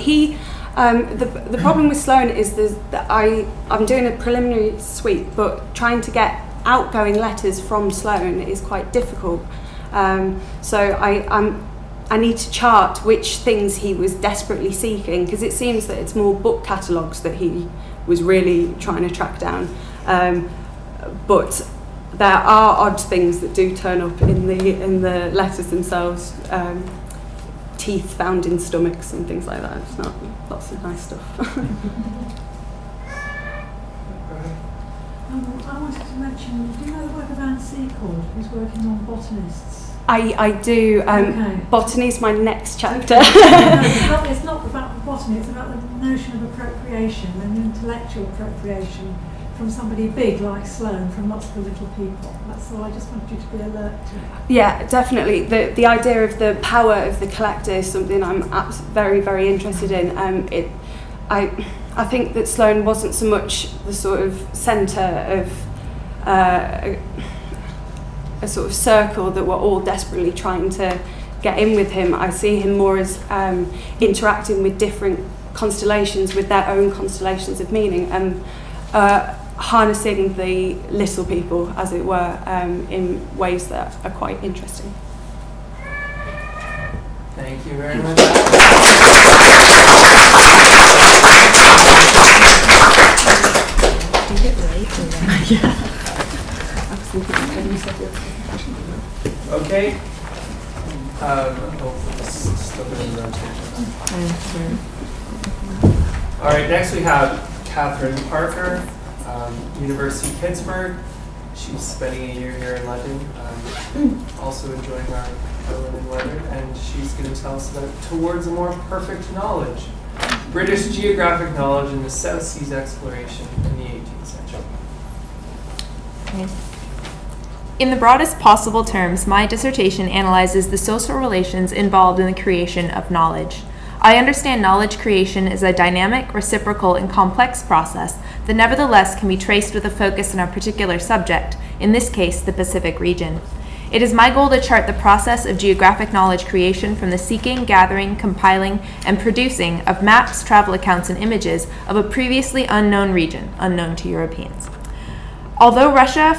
The problem with Sloane is that I'm doing a preliminary sweep, but trying to get outgoing letters from Sloane is quite difficult. So I need to chart which things he was desperately seeking, because it seems that it's more book catalogues that he was really trying to track down. But there are odd things that do turn up in the letters themselves. Teeth found in stomachs and things like that. It's not lots of nice stuff. I wanted to mention, do you know the work of Anne Secord, who's working on botanists? I do. Okay. Botany is my next chapter. No, it's not about botany, it's about the notion of appropriation and intellectual appropriation from somebody big like Sloane, from lots of the little people. That's all I just wanted you to be alert to. Yeah, definitely. The idea of the power of the collector is something I'm very, very interested in. I think that Sloane wasn't so much the sort of centre of a sort of circle that we're all desperately trying to get in with him. I see him more as interacting with different constellations, with their own constellations of meaning, and harnessing the little people, as it were, in ways that are quite interesting. Thank you very much. Okay. All right, next we have Catherine Parker, University of Pittsburgh. She's spending a year here in London, also enjoying our London weather, and she's going to tell us about Towards a More Perfect Knowledge, British geographic knowledge in the South Seas exploration in the 18th century. In the broadest possible terms, my dissertation analyzes the social relations involved in the creation of knowledge. I understand knowledge creation is a dynamic, reciprocal, and complex process that nevertheless can be traced with a focus on a particular subject, in this case, the Pacific region. It is my goal to chart the process of geographic knowledge creation from the seeking, gathering, compiling, and producing of maps, travel accounts, and images of a previously unknown region, unknown to Europeans. Although Russia,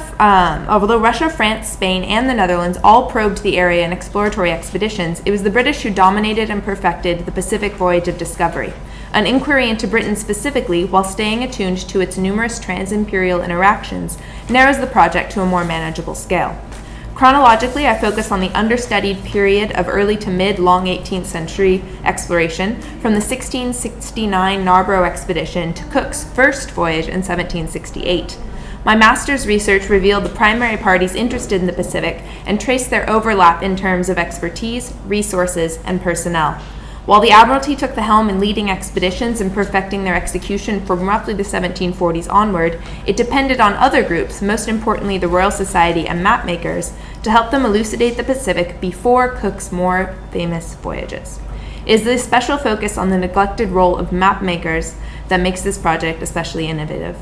France, Spain, and the Netherlands all probed the area in exploratory expeditions, it was the British who dominated and perfected the Pacific voyage of discovery. An inquiry into Britain specifically, while staying attuned to its numerous trans-imperial interactions, narrows the project to a more manageable scale. Chronologically, I focus on the understudied period of early to mid-long 18th century exploration from the 1669 Narborough expedition to Cook's first voyage in 1768. My master's research revealed the primary parties interested in the Pacific and traced their overlap in terms of expertise, resources, and personnel. While the Admiralty took the helm in leading expeditions and perfecting their execution from roughly the 1740s onward, it depended on other groups, most importantly the Royal Society and mapmakers, to help them elucidate the Pacific before Cook's more famous voyages. It is this special focus on the neglected role of mapmakers that makes this project especially innovative.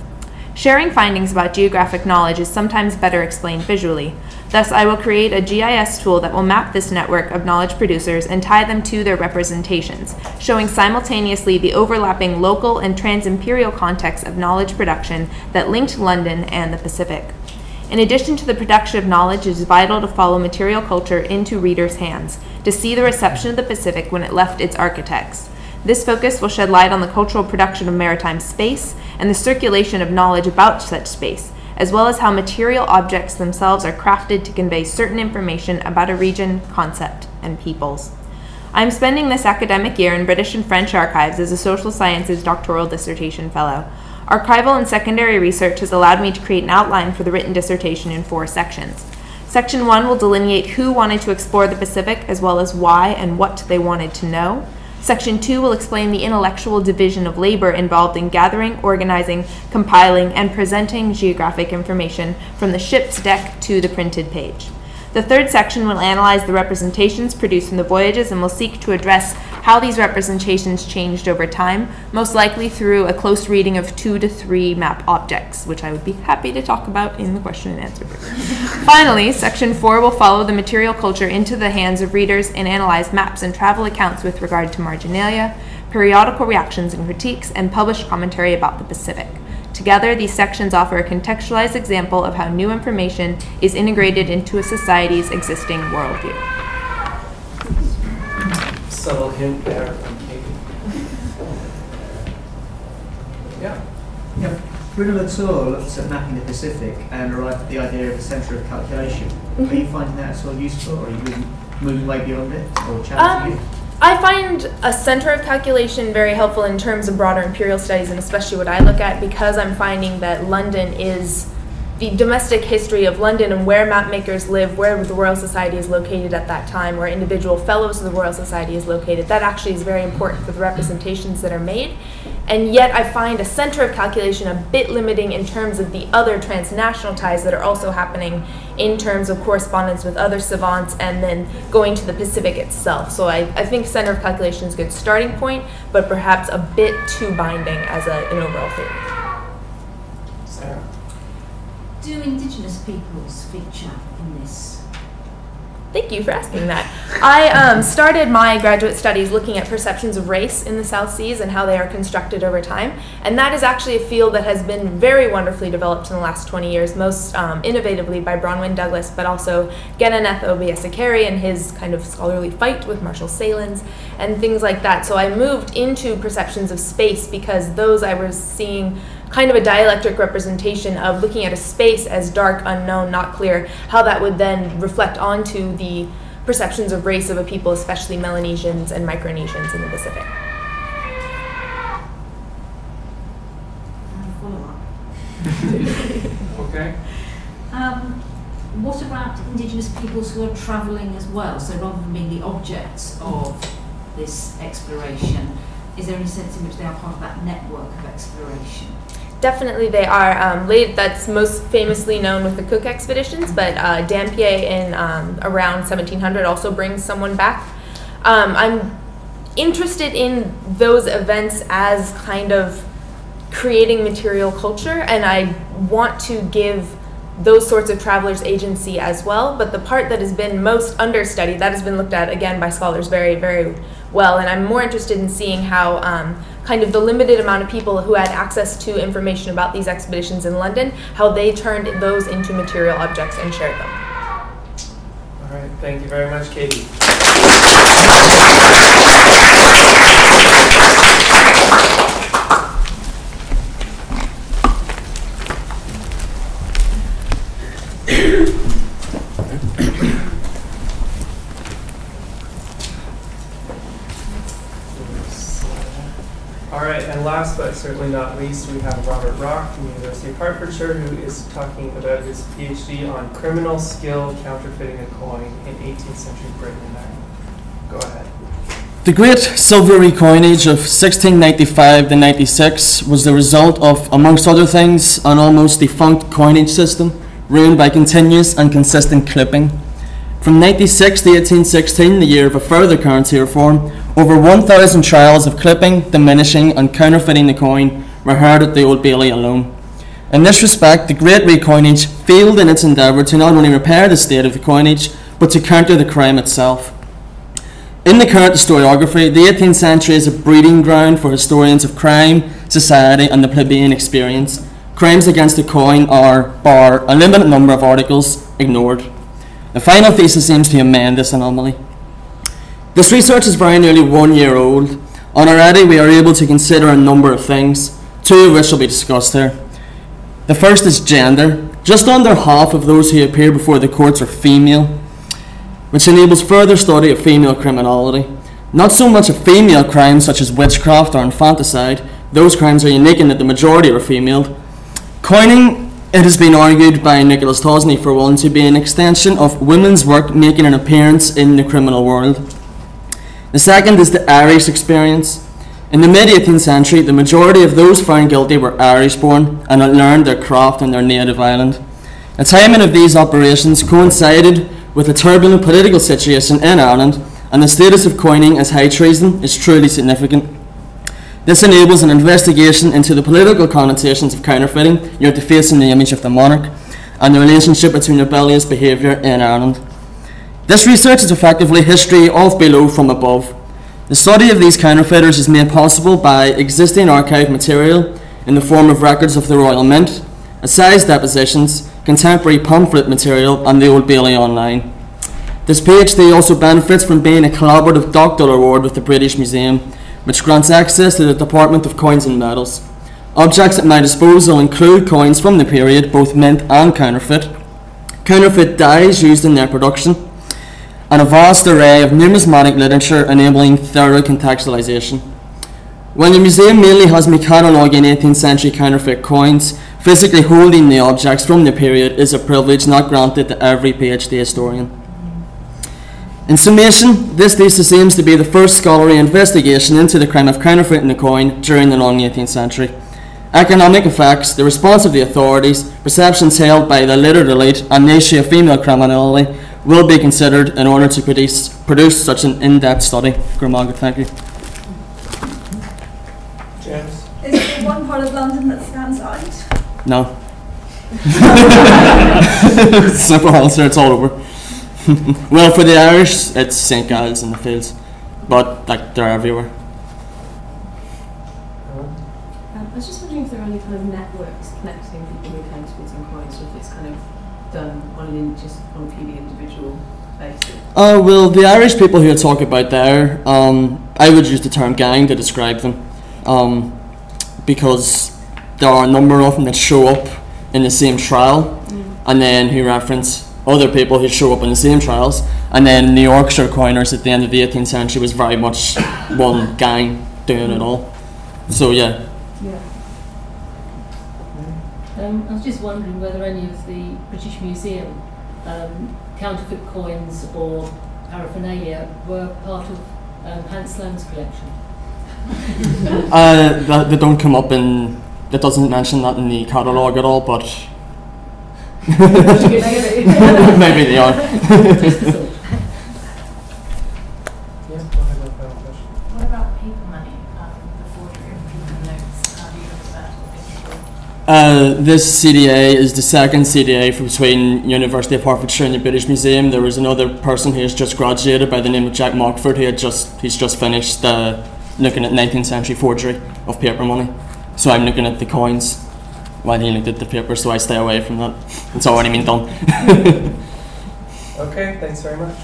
Sharing findings about geographic knowledge is sometimes better explained visually. Thus, I will create a GIS tool that will map this network of knowledge producers and tie them to their representations, showing simultaneously the overlapping local and trans-imperial contexts of knowledge production that linked London and the Pacific. In addition to the production of knowledge, it is vital to follow material culture into readers' hands, to see the reception of the Pacific when it left its architects. This focus will shed light on the cultural production of maritime space and the circulation of knowledge about such space, as well as how material objects themselves are crafted to convey certain information about a region, concept, and peoples. I am spending this academic year in British and French archives as a social sciences doctoral dissertation fellow. Archival and secondary research has allowed me to create an outline for the written dissertation in 4 sections. Section 1 will delineate who wanted to explore the Pacific, as well as why and what they wanted to know. Section 2 will explain the intellectual division of labor involved in gathering, organizing, compiling, and presenting geographic information from the ship's deck to the printed page. The third section will analyze the representations produced from the voyages and will seek to address how these representations changed over time, most likely through a close reading of 2 to 3 map objects, which I would be happy to talk about in the question and answer period. Finally, Section 4 will follow the material culture into the hands of readers and analyze maps and travel accounts with regard to marginalia, periodical reactions and critiques, and published commentary about the Pacific. Together, these sections offer a contextualized example of how new information is integrated into a society's existing worldview. Subtle hint there from Katie. Yeah. Yeah. Bruno Latour looked at mapping the Pacific and arrived at the idea of a centre of calculation. Are you finding that at all useful, or are you moving way beyond it, or challenging it? I find a center of calculation very helpful in terms of broader imperial studies, and especially what I look at, because I'm finding that London is the domestic history of London and where mapmakers live, where the Royal Society is located at that time, where individual fellows of the Royal Society is located. That actually is very important for the representations that are made. And yet I find a center of calculation a bit limiting in terms of the other transnational ties that are also happening in terms of correspondence with other savants and then going to the Pacific itself. So I think center of calculation is a good starting point, but perhaps a bit too binding as an overall theory. Sarah? Do Indigenous peoples feature in this? Thank you for asking that. I started my graduate studies looking at perceptions of race in the South Seas and how they are constructed over time. And that is actually a field that has been very wonderfully developed in the last 20 years, most innovatively by Bronwyn Douglas, but also Genaneth Obiasekere and his kind of scholarly fight with Marshall Salins and things like that. So I moved into perceptions of space because those I was seeing kind of a dialectic representation of looking at a space as dark, unknown, not clear, how that would then reflect onto the perceptions of race of a people, especially Melanesians and Micronesians in the Pacific. Okay. What about Indigenous peoples who are travelling as well? So rather than being the objects of this exploration, is there any sense in which they are part of that network of exploration? Definitely they are. That's most famously known with the Cook expeditions, but Dampier in around 1700 also brings someone back. I'm interested in those events as kind of creating material culture, and I want to give those sorts of travelers agency as well. But the part that has been most understudied, that has been looked at again by scholars very, very well, and I'm more interested in seeing how kind of the limited amount of people who had access to information about these expeditions in London, how they turned those into material objects and shared them. All right, thank you very much, Katie. All right, and last but certainly not least, we have Robert Rock from the University of Hertfordshire, who is talking about his PhD on criminal skill counterfeiting a coin in 18th century Britain and Ireland. Go ahead. The great silvery coinage of 1695 to 96 was the result of, amongst other things, an almost defunct coinage system ruined by continuous and consistent clipping. From 96 to 1816, the year of a further currency reform, over 1,000 trials of clipping, diminishing and counterfeiting the coin were heard at the Old Bailey alone. In this respect, the Great Recoinage failed in its endeavour to not only repair the state of the coinage, but to counter the crime itself. In the current historiography, the 18th century is a breeding ground for historians of crime, society and the plebeian experience. Crimes against the coin are, bar a limited number of articles, ignored. The final thesis aims to amend this anomaly. This research is very nearly 1 year old, and already we are able to consider a number of things, two of which shall be discussed here. The first is gender. Just under half of those who appear before the courts are female, which enables further study of female criminality. Not so much of female crimes such as witchcraft or infanticide, those crimes are unique in that the majority are female. Coining, it has been argued by Nicholas Tosney for one, to be an extension of women's work making an appearance in the criminal world. The second is the Irish experience. In the mid-18th century, the majority of those found guilty were Irish-born and had learned their craft in their native island. The timing of these operations coincided with a turbulent political situation in Ireland, and the status of coining as high treason is truly significant. This enables an investigation into the political connotations of counterfeiting, yet defacing the image of the monarch, and the relationship between rebellious behaviour in Ireland. This research is effectively history of below from above. The study of these counterfeiters is made possible by existing archive material in the form of records of the Royal Mint, assize depositions, contemporary pamphlet material, and the Old Bailey online. This PhD also benefits from being a collaborative doctoral award with the British Museum, which grants access to the Department of Coins and Medals. Objects at my disposal include coins from the period, both mint and counterfeit dies used in their production, and a vast array of numismatic literature enabling thorough contextualization. When the museum mainly has me cataloguing 18th century counterfeit coins, physically holding the objects from the period is a privilege not granted to every PhD historian. In summation, this thesis aims to be the first scholarly investigation into the crime of counterfeiting the coin during the long 18th century. Economic effects, the response of the authorities, perceptions held by the literate elite, and the issue of female criminality will be considered in order to produce such an in-depth study. Gurmagad, thank you. James? Is there one part of London that stands out? No. Simple answer, it's all over. Well, for the Irish, it's St. Giles in the Fields, but like they're everywhere. I was just wondering if there are any kind of networks connecting people with counterfeiting coins, or if it's kind of done on just on a purely individual basis. Well, the Irish people who I talk about there, I would use the term gang to describe them, because there are a number of them that show up in the same trial, and then who reference other people who show up in the same trials, and then the Yorkshire coiners at the end of the 18th century was very much one gang doing it all. So yeah. I was just wondering whether any of the British Museum counterfeit coins or paraphernalia were part of Hans Sloane's collection. They don't come up in, that doesn't mention that in the catalogue at all, but maybe they are. What This CDA is the second CDA between University of Hertfordshire and the British Museum. There was another person who has just graduated by the name of Jack Mockford. He's just finished looking at 19th century forgery of paper money. So I'm looking at the coins while he looked at the paper, so I stay away from that. It's already been done. Okay, thanks very much.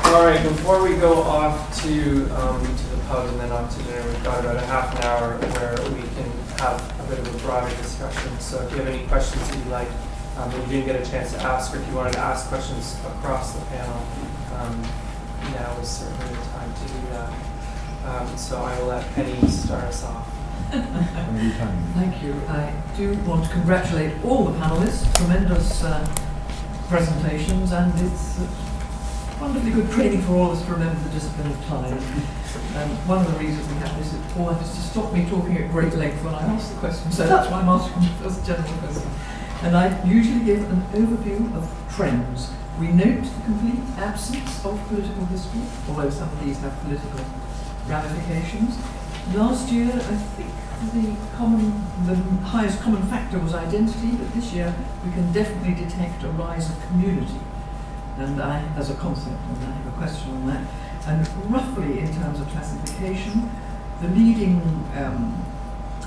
All right, before we go off to the pub and then off to dinner, we've got about a half an hour where we can have a bit of a broader discussion. So if you have any questions that you'd like that you didn't get a chance to ask, or if you wanted to ask questions across the panel, now is certainly the time to do that. So I will let Penny start us off. Thank you. I do want to congratulate all the panelists. Tremendous presentations, and it's wonderfully good training for all of us to remember the discipline of time. One of the reasons we have this format is to stop me talking at great length when I ask the question, so that's why I'm asking the first general question. And I usually give an overview of trends. We note the complete absence of political history, although some of these have political ramifications. Last year, I think the highest common factor was identity, but this year we can definitely detect a rise of community. And I, as a concept, and I have a question on that. And roughly in terms of classification, the leading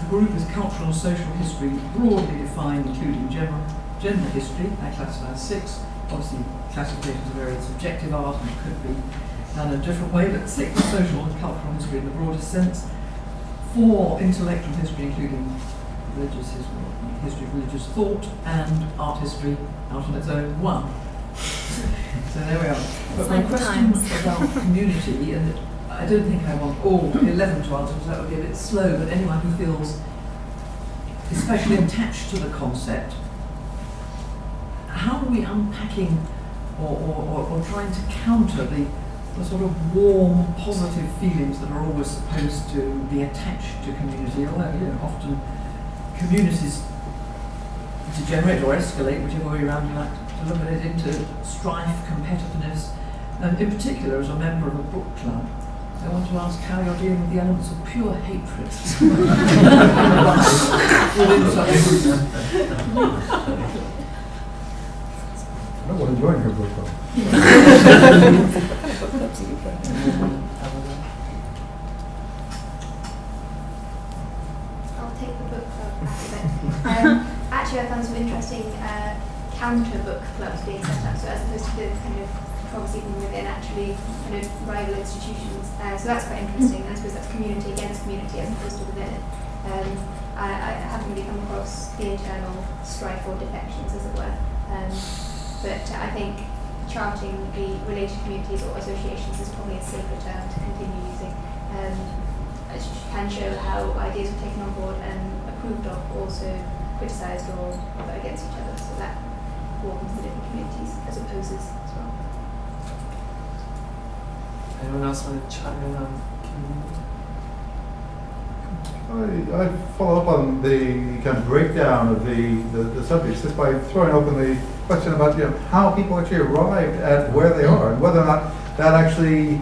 group is cultural and social history, broadly defined, including gender history. I classify as 6. Obviously, classifications are very subjective art and it could be done in a different way, but 6 is social and cultural history in the broadest sense. 4 intellectual history, including religious history of religious thought, and art history out on its own, 1. So there we are. But my question about community, and I don't think I want all 11 to answer because that would be a bit slow, but anyone who feels especially attached to the concept, how are we unpacking or trying to counter the sort of warm, positive feelings that are always supposed to be attached to community, although often communities degenerate or escalate, whichever way around you like to look at it, into strife, competitiveness, and in particular as a member of a book club, I want to ask how you're dealing with the elements of pure hatred within such groups. I don't want to join your book club. I'll take the book club aspect. Actually, I found some interesting counter book clubs being set up, so as opposed to the kind of controversy from within actually kind of rival institutions. So that's quite interesting. I suppose that's community against community as opposed to within it. I haven't really come across the internal strife or defections, as it were. But I think charting the related communities or associations is probably a safer term to continue using. It can show how ideas were taken on board and approved of, also criticised or against each other. So that broadens the different communities as opposes as well. Anyone else want to chime in on community? I follow up on the kind of breakdown of the subjects just by throwing open the question about how people actually arrived at where they are and whether or not that actually,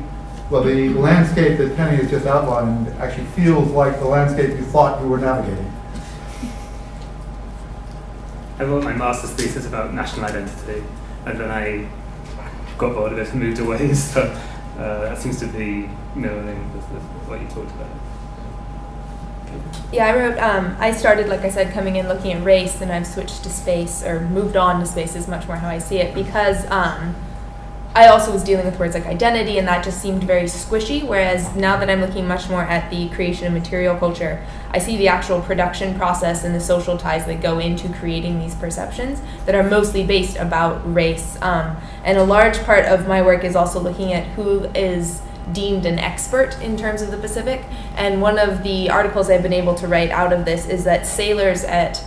well, the landscape that Penny has just outlined actually feels like the landscape you thought you were navigating. I wrote my master's thesis about national identity, and then I got bored of it and moved away. So that seems to be mirroring with what you talked about. Yeah, I wrote, I started, like I said, coming in looking at race, and I've switched to space, or moved on to space is much more how I see it, because I also was dealing with words like identity, and that just seemed very squishy, whereas now that I'm looking much more at the creation of material culture, I see the actual production process and the social ties that go into creating these perceptions that are mostly based about race. And a large part of my work is also looking at who is deemed an expert in terms of the Pacific, and one of the articles I've been able to write out of this is that sailors at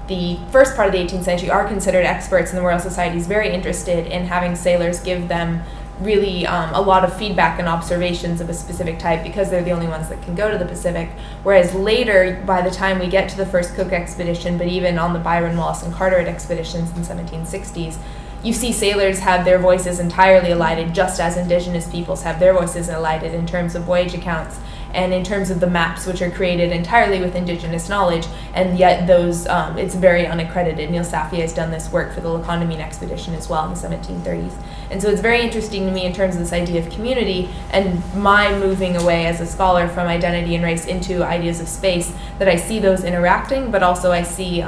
the first part of the 18th century are considered experts, and the Royal Society is very interested in having sailors give them really a lot of feedback and observations of a specific type because they're the only ones that can go to the Pacific. Whereas later, by the time we get to the first Cook expedition, but even on the Byron, Wallace, and Carteret expeditions in the 1760s, you see sailors have their voices entirely elided, just as indigenous peoples have their voices elided in terms of voyage accounts and in terms of the maps, which are created entirely with indigenous knowledge, and yet those, it's very unaccredited. Neil Safier has done this work for the Condamine expedition as well in the 1730s. And so it's very interesting to me in terms of this idea of community and my moving away as a scholar from identity and race into ideas of space, that I see those interacting, but also I see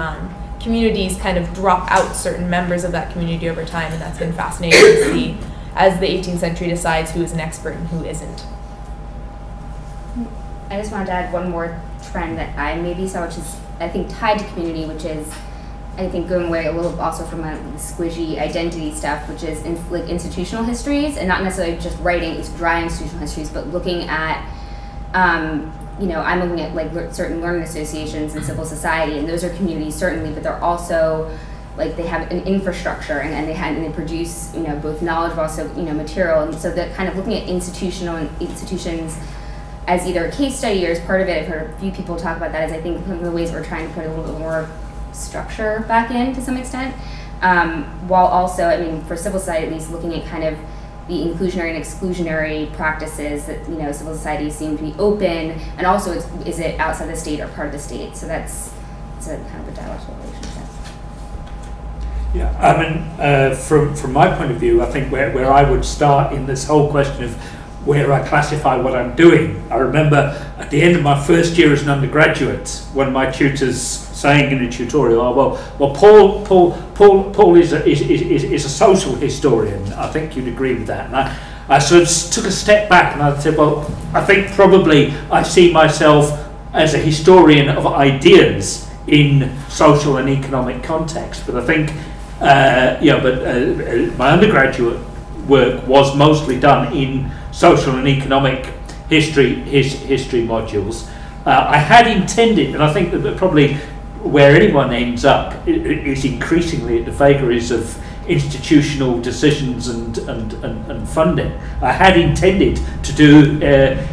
communities kind of drop out certain members of that community over time, and that's been fascinating to see as the 18th century decides who is an expert and who isn't. I just wanted to add one more trend that I maybe saw, which is, I think, tied to community, which is, I think, going away a little also from the squishy identity stuff, which is like institutional histories, and not necessarily just writing these dry institutional histories, but looking at, you know, I'm looking at like certain learning associations in civil society, and those are communities certainly, but they're also like they have an infrastructure and they produce, you know, both knowledge but also, you know, material, and so that kind of looking at institutions as either a case study or as part of it. I've heard a few people talk about that as, I think, one of the ways we're trying to put a little bit more structure back in to some extent, while also, I mean, for civil society at least, looking at kind of the inclusionary and exclusionary practices that, you know, civil society seem to be open, and also is it outside the state or part of the state? So it's a kind of a dialectical relationship. Yeah, I mean, from my point of view, I think where I would start in this whole question of where I classify what I'm doing. I remember at the end of my first year as an undergraduate, one of my tutors saying in a tutorial, "Oh, well, Paul is a social historian." I think you'd agree with that. And I sort of took a step back and I said, "Well, I think probably I see myself as a historian of ideas in social and economic context." But I think, my undergraduate work was mostly done in social and economic history modules. I had intended, and I think that probably where anyone ends up is increasingly at the vagaries of institutional decisions and funding. I had intended to do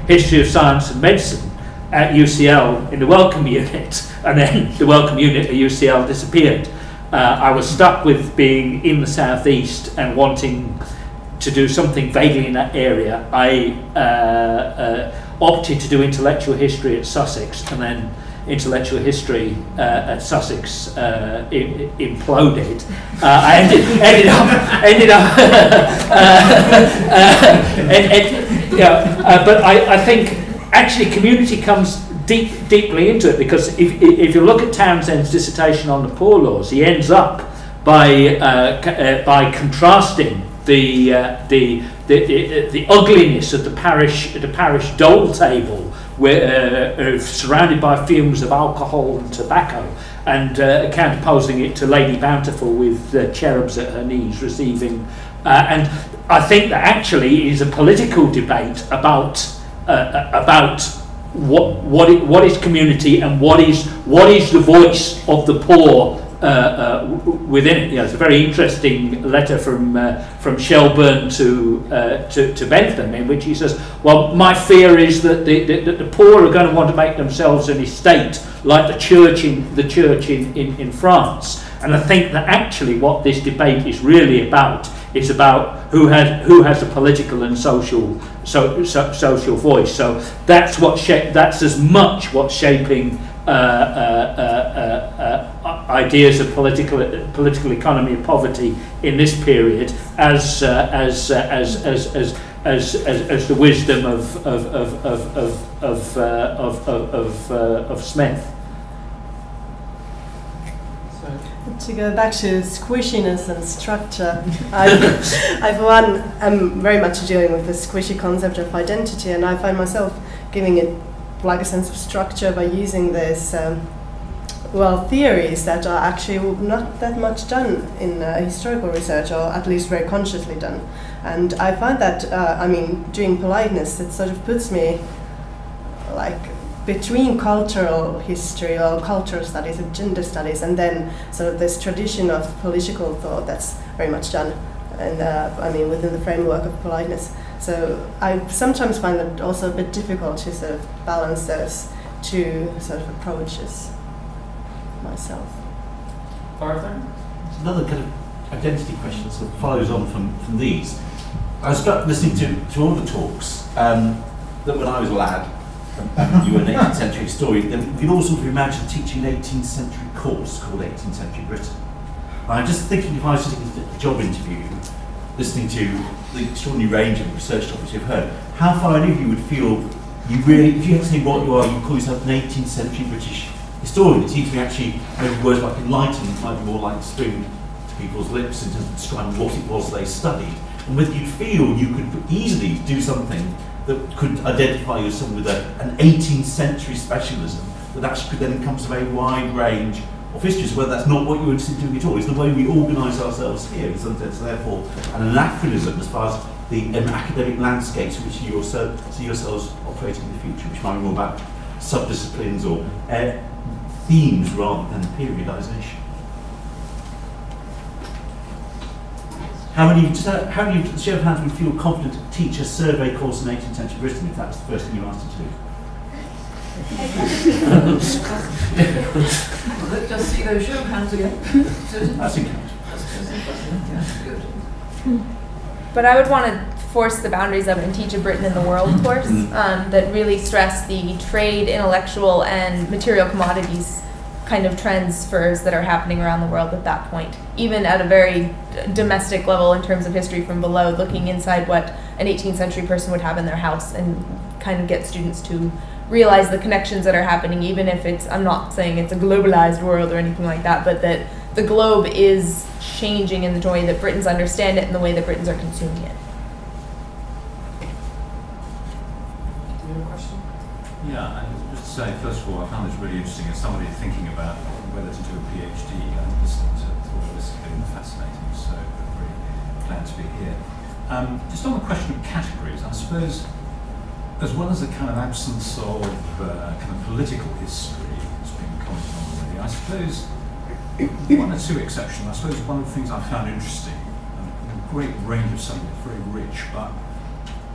history of science and medicine at UCL in the Wellcome Unit, and then the Wellcome Unit at UCL disappeared. I was stuck with being in the southeast and wanting to do something vaguely in that area. I opted to do intellectual history at Sussex, and then intellectual history at Sussex imploded. I ended up but I think actually community comes deeply into it, because if you look at Townsend's dissertation on the Poor Laws, he ends up by contrasting the ugliness of the parish dole table, where surrounded by fumes of alcohol and tobacco, and counterposing it to Lady Bountiful with cherubs at her knees receiving, and I think that actually is a political debate about what is community and what is the voice of the poor within it. You know, it's a very interesting letter from Shelburne to Bentham, in which he says, "Well, my fear is that the poor are going to want to make themselves an estate like the church in France." And I think that actually what this debate is really about is about who has a political and social voice. So that's as much what's shaping ideas of political economy and poverty in this period as the wisdom of Smith. To go back to squishiness and structure, I'm very much dealing with the squishy concept of identity, and I find myself giving it like a sense of structure by using this theories that are actually not that much done in historical research, or at least very consciously done. And I find that doing politeness, it sort of puts me like between cultural history or cultural studies and gender studies, and then sort of this tradition of political thought that's very much done, and within the framework of politeness. So I sometimes find it also a bit difficult to sort of balance those two sort of approaches myself. Arthur? It's another kind of identity question sort of follows on from these. I was struck listening to all the talks that when I was a lad, you were an 18th century historian, then we could all sort of imagine teaching an 18th century course called 18th Century Britain. And I'm just thinking, if I was sitting in a job interview, listening to the extraordinary range of research topics you've heard, how far any of you would feel you really, if you had to say what you are, you call yourself an 18th century British historian. It seems to me actually, maybe words like enlightenment might be more like spring to people's lips in terms of describing what it was they studied, and whether you'd feel you could easily do something that could identify you as someone with an 18th century specialism that actually could then encompass a very wide range of histories, whether that's not what you were interested in doing at all. It's the way we organise ourselves here, in some sense, therefore, an anachronism as far as the academic landscapes in which you also see yourselves operating in the future, which might be more about subdisciplines or themes rather than periodisation. How many show of hands would feel confident to teach a survey course in 18th century Britain if that was the first thing you asked to do? Let's just see those show of hands again. That's encouraging. That's good. But I would want to force the boundaries of it and teach a Britain in the World course that really stress the trade, intellectual, and material commodities kind of transfers that are happening around the world at that point, even at a very domestic level in terms of history from below, looking inside what an 18th century person would have in their house and kind of get students to realize the connections that are happening, even if it's, I'm not saying it's a globalized world or anything like that, but that the globe is changing in the way that Britons understand it and the way that Britons are consuming it. Do you have a question? Yeah, just to say, first of all, I found this really interesting as somebody thinking about whether to do a PhD and listening to all of this has been fascinating, so I'm really glad to be here. Just on the question of categories, I suppose, as well as a kind of absence of kind of political history that's been commented on already, I suppose, one or two exceptions, I suppose one of the things I found interesting, a great range of subjects, very rich, but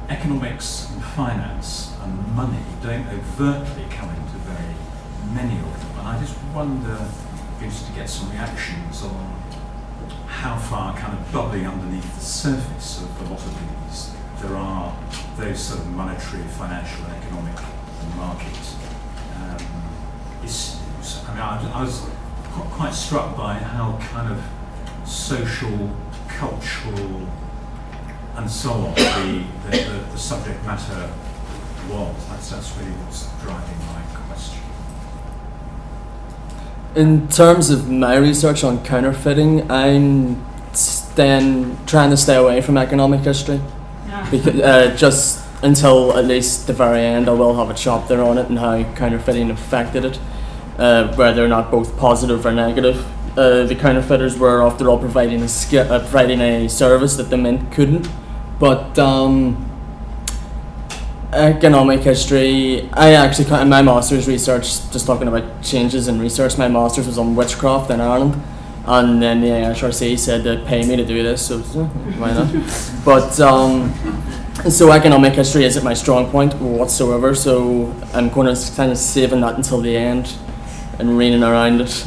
economics and finance and money don't overtly come into very many of them. And I just wonder, if you're interested to get some reactions on how far kind of bubbling underneath the surface of a lot of these there are those sort of monetary, financial, and economic and market issues. I mean, I was quite struck by how kind of social, cultural, and so on the subject matter was. That's really what's driving my question. In terms of my research on counterfeiting, I'm then trying to stay away from economic history. Because, just until at least the very end, I will have a chapter on it and how counterfeiting affected it, whether or not both positive or negative. The counterfeiters were, after all, providing a service that the mint couldn't. But economic history, I actually, in my master's research, just talking about changes in research, my master's was on witchcraft in Ireland. And then the HRC said they'd pay me to do this, so why not? But, so economic history isn't my strong point whatsoever, so I'm going to kind of saving that until the end and reading around it,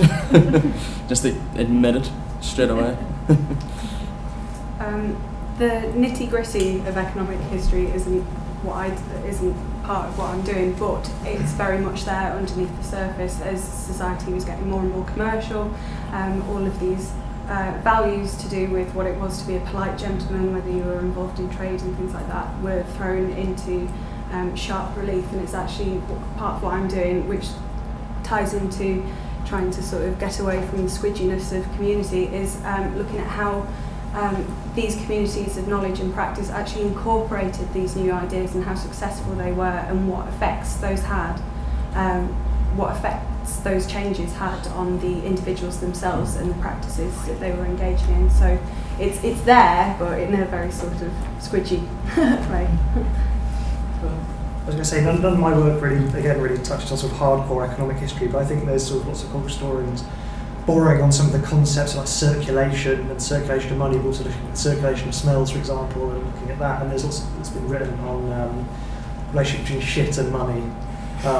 just to admit it straight away. The nitty-gritty of economic history isn't part of what I'm doing, but it's very much there underneath the surface as society was getting more and more commercial. All of these values to do with what it was to be a polite gentleman, whether you were involved in trade and things like that, were thrown into sharp relief, and it's actually part of what I'm doing, which ties into trying to sort of get away from the squidginess of community, is looking at how these communities of knowledge and practice actually incorporated these new ideas and how successful they were and what effects those had, what effects those changes had on the individuals themselves and the practices that they were engaging in. So it's there, but in a very sort of squidgy way. I was going to say, none of my work really touches on sort of hardcore economic history, but I think there's sort of lots of cultural historians borrowing on some of the concepts like circulation and circulation of money, but also looking at circulation of smells, for example, and looking at that. And there's also, it's been written on relationship between shit and money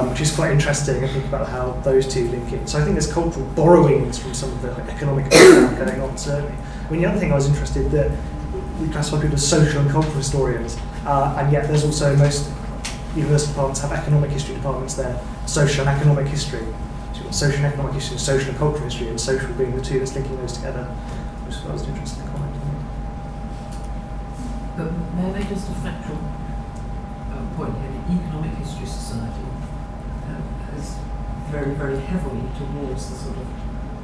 which is quite interesting. I think about how those two link in. So I think there's cultural borrowings from some of the economic background going on, certainly. I mean, the other thing I was interested that we classify people as social and cultural historians, and yet there's also most university departments have economic history departments there, social and economic history. So you've got social and economic history, social and cultural history, and social being the two that's linking those together, which was an interesting comment. But may I make just a factual point here? The Economic History Society is very, very heavily towards the sort of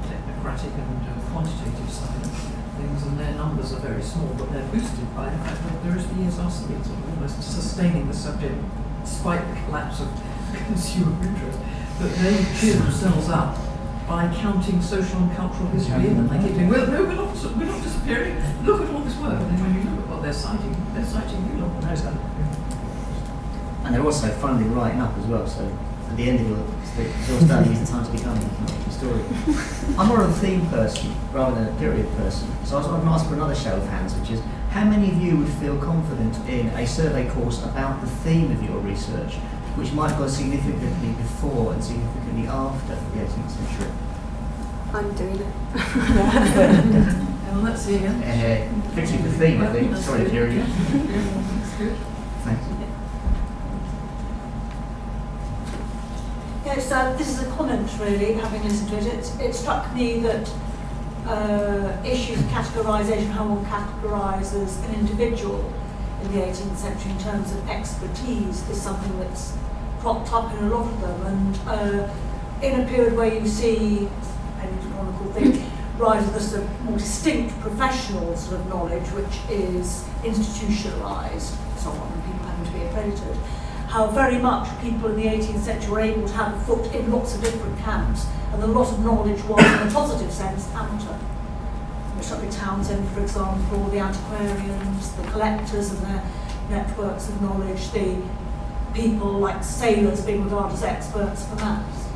technocratic and quantitative side of things, and their numbers are very small, but they're boosted by the fact that there is the ESRC sort of almost sustaining the subject despite the collapse of consumer interest. But they cheer themselves up by counting social and cultural history in them. They keep saying, well, no, we're not disappearing. Look at all this work. And then when you look at what they're citing you lot. And they're also funding writing up as well, so at the end of your study is the time to become an economic historian. I'm more of a theme person rather than a period person, so I was going to ask for another show of hands, which is, how many of you would feel confident in a survey course about the theme of your research, which might go significantly before and significantly after the 18th century? I'm doing it. Well, let's see again. Fixing the theme, I think. Sorry, period. Thanks. Yes, this is a comment really, having listened to it. It struck me that issues of categorisation, how one categorises an individual in the 18th century in terms of expertise, is something that's cropped up in a lot of them. And in a period where you see, any economical thing, rise of this more distinct professional sort of knowledge, which is institutionalised, somewhat, and people having to be accredited, how very much people in the 18th century were able to have a foot in lots of different camps, and a lot of knowledge was, in a positive sense, amateur. Struck with Townsend, for example, the antiquarians, the collectors and their networks of knowledge, the people like sailors being regarded as experts for maps.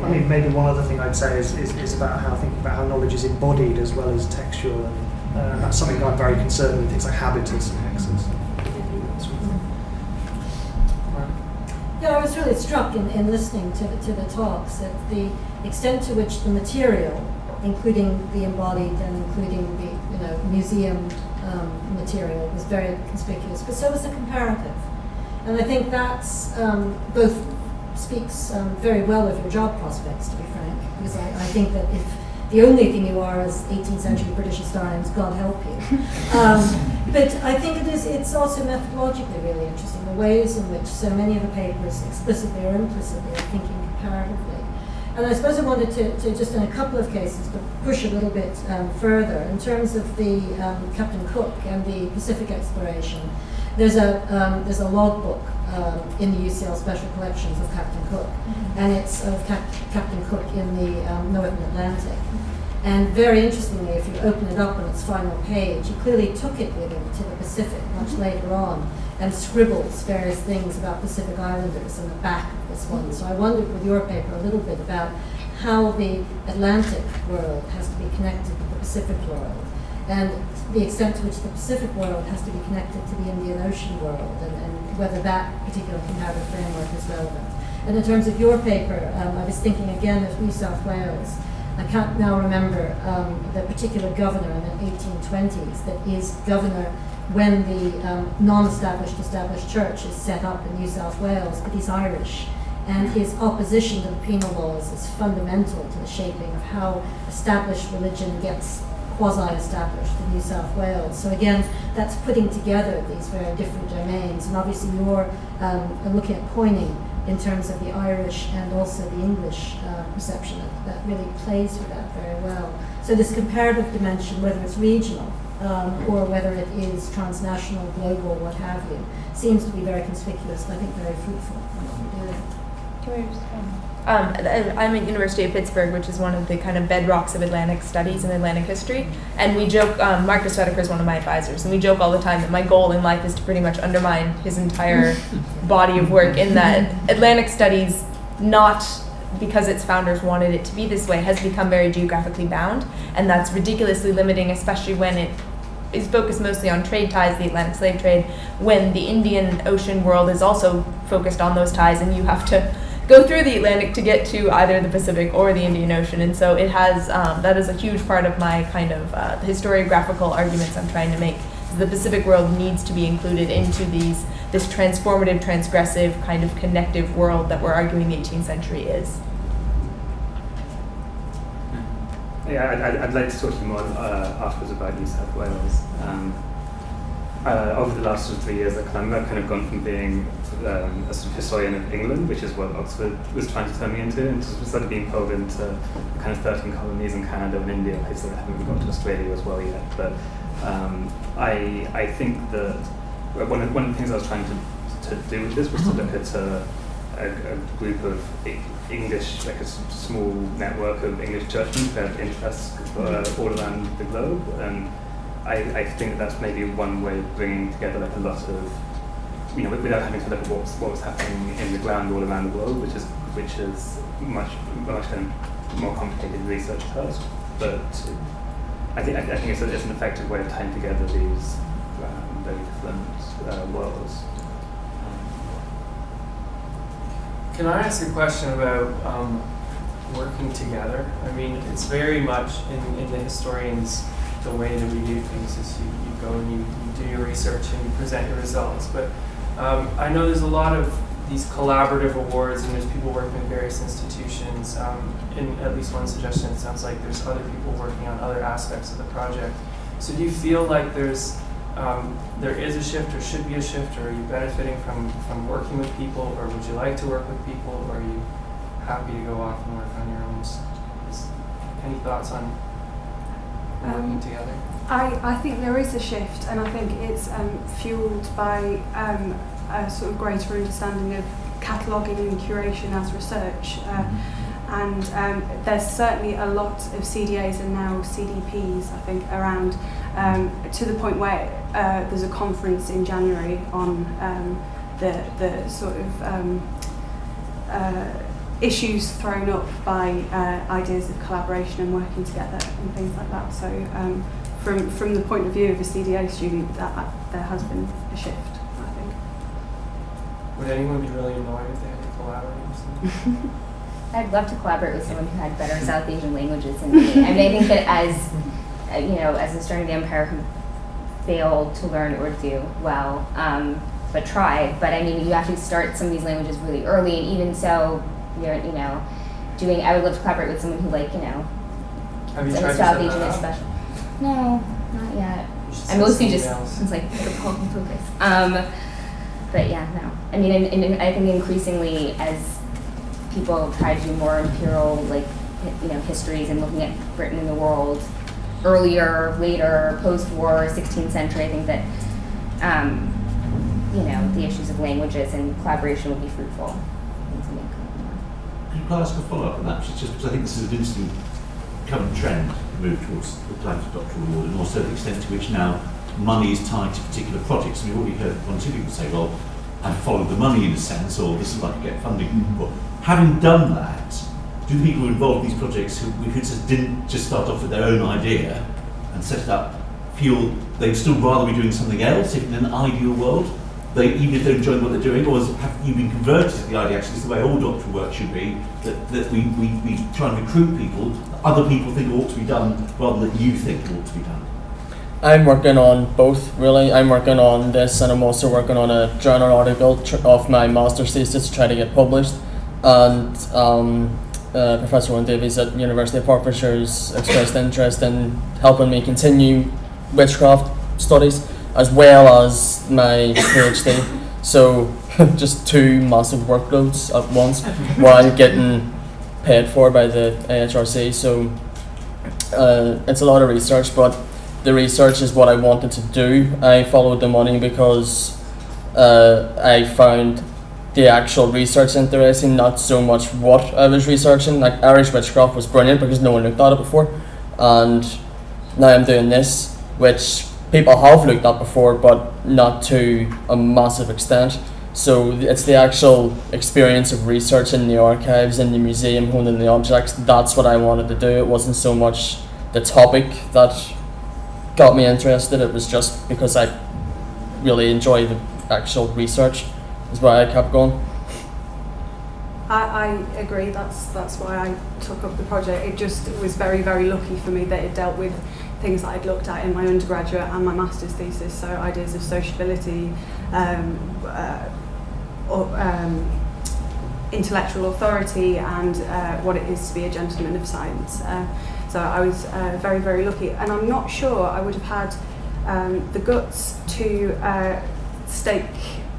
I mean, maybe one other thing I'd say is about how thinking about how knowledge is embodied as well as textual, and that's something that I'm very concerned with, things like habitus and hexes. Yeah, I was really struck in listening to the talks at the extent to which the material, including the embodied and including the museum material, was very conspicuous, but so was the comparative. And I think that's both speaks very well of your job prospects, to be frank, because I think that if the only thing you are as 18th century British historians, God help you. But I think it's also methodologically really interesting, the ways in which so many of the papers explicitly or implicitly are thinking comparatively. And I suppose I wanted to just in a couple of cases, but push a little bit further in terms of the Captain Cook and the Pacific exploration. There's a logbook in the UCL Special Collections of Captain Cook, and it's of Captain Cook in the Northern Atlantic. And very interestingly, if you open it up on its final page, he clearly took it with him to the Pacific much later on, and scribbles various things about Pacific Islanders in the back of this one. So I wondered with your paper a little bit about how the Atlantic world has to be connected with the Pacific world, and the extent to which the Pacific world has to be connected to the Indian Ocean world, and whether that particular comparative framework is relevant. And in terms of your paper, I was thinking again of New South Wales. I can't now remember the particular governor in the 1820s that is governor when the non-established established church is set up in New South Wales, but he's Irish. And his opposition to the penal laws is fundamental to the shaping of how established religion gets quasi-established in New South Wales. So again, that's putting together these very different domains. And obviously you're looking at coining in terms of the Irish and also the English perception that really plays with that very well. So this comparative dimension, whether it's regional or whether it is transnational, global, what have you, seems to be very conspicuous and I think very fruitful. I'm at University of Pittsburgh, which is one of the kind of bedrocks of Atlantic studies and Atlantic history. And we joke, Marcus Rediker is one of my advisors, and we joke all the time that my goal in life is to pretty much undermine his entire body of work, in that Atlantic studies not because its founders wanted it to be this way, has become very geographically bound, and that's ridiculously limiting, especially when it is focused mostly on trade ties, the Atlantic slave trade, when the Indian Ocean world is also focused on those ties, and you have to go through the Atlantic to get to either the Pacific or the Indian Ocean. And so it has, that is a huge part of my kind of the historiographical arguments I'm trying to make. The Pacific world needs to be included into this transformative, transgressive, kind of connective world that we're arguing the 18th century is. Yeah, I'd like to talk to you more afterwards about New South Wales. Over the last 3 years at Columbia, I've kind of gone from being a sort of historian of England, which is what Oxford was trying to turn me into, and sort of being pulled into the kind of 13 colonies in Canada and India, places that I haven't even got to Australia as well yet. But I think that one of the things I was trying to do with this was to look at a group of English, like a small network of English churchmen who have interests all around the globe, and I think that's maybe one way of bringing together like a lot of, without having to look at what was happening in the ground all around the world, which is much kind of more complicated research task. But I think it's an effective way of tying together these very different worlds. Can I ask a question about working together? I mean, it's very much in the historians, the way that we do things is you go and you do your research and you present your results. But I know there's a lot of these collaborative awards, and there's people working in various institutions. In at least one suggestion, it sounds like there's other people working on other aspects of the project. So do you feel like there is a shift, or should be a shift, or are you benefiting from working with people, or would you like to work with people, or are you happy to go off and work on your own? Any thoughts on working together? I think there is a shift, and I think it's fueled by a sort of greater understanding of cataloguing and curation as research. And there's certainly a lot of CDAs and now CDPs, I think, around to the point where there's a conference in January on the sort of issues thrown up by ideas of collaboration and working together and things like that. So from the point of view of a CDA student, there has been a shift, I think. Would anyone be really annoyed if they had to collaborate with someone? I'd love to collaborate with someone who had better South Asian languages than me. I mean, I think that as a historian of the empire who failed to learn Urdu well, but tried. But I mean, you have to start some of these languages really early, and even so, I would love to collaborate with someone who, have you tried to South set Asian that is up? special. No, not yet. I'm mostly just it's like Metropolitan focus. But yeah, no. I mean, and I think increasingly as people try to do more imperial, histories and looking at Britain and the world earlier, later, post-war, 16th century, I think that, the issues of languages and collaboration would be fruitful. Can I ask a follow-up on that? Just because I think this is an interesting current trend, move towards the climate doctoral award, and also the extent to which now money is tied to particular projects. And we've already heard one or two people say, well, I followed the money in a sense, or this is like I get funding. But having done that, do the people involved in these projects who didn't just start off with their own idea and set it up feel they'd still rather be doing something else if in an ideal world? Even if they're enjoying what they're doing, or have you been converted to the idea, actually, it's the way all doctoral work should be, that we try and recruit people that other people think ought to be done, rather than you think ought to be done? I'm working on both, really. I'm working on this, and I'm also working on a journal article of my master's thesis to try to get published. And Professor Owen Davies at University of Hertfordshire has expressed interest in helping me continue witchcraft studies, as well as my PhD. So just two massive workloads at once while getting paid for by the AHRC. So it's a lot of research, but the research is what I wanted to do. I followed the money because I found the actual research interesting, not so much what I was researching. Like Irish witchcraft was brilliant because no one looked at it before, and now I'm doing this, which people have looked at before, but not to a massive extent. So it's the actual experience of research in the archives, in the museum, holding the objects. That's what I wanted to do. It wasn't so much the topic that got me interested. It was just because I really enjoy the actual research is why I kept going. I agree. That's why I took up the project. It was very, very lucky for me that it dealt with things that I'd looked at in my undergraduate and my master's thesis. So ideas of sociability, intellectual authority, and what it is to be a gentleman of science. So I was very, very lucky, and I'm not sure I would have had the guts to stake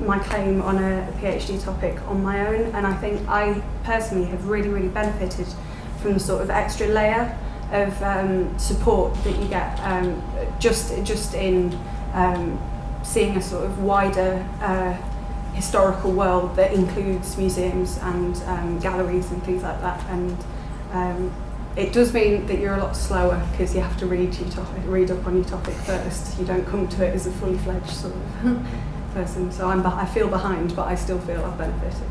my claim on a PhD topic on my own, and I think I personally have really, really benefited from the sort of extra layer of support that you get just in seeing a sort of wider historical world that includes museums and galleries and things like that. And it does mean that you're a lot slower because you have to read up on your topic first. You don't come to it as a fully fledged sort of person. So I feel behind, but I still feel I've benefited.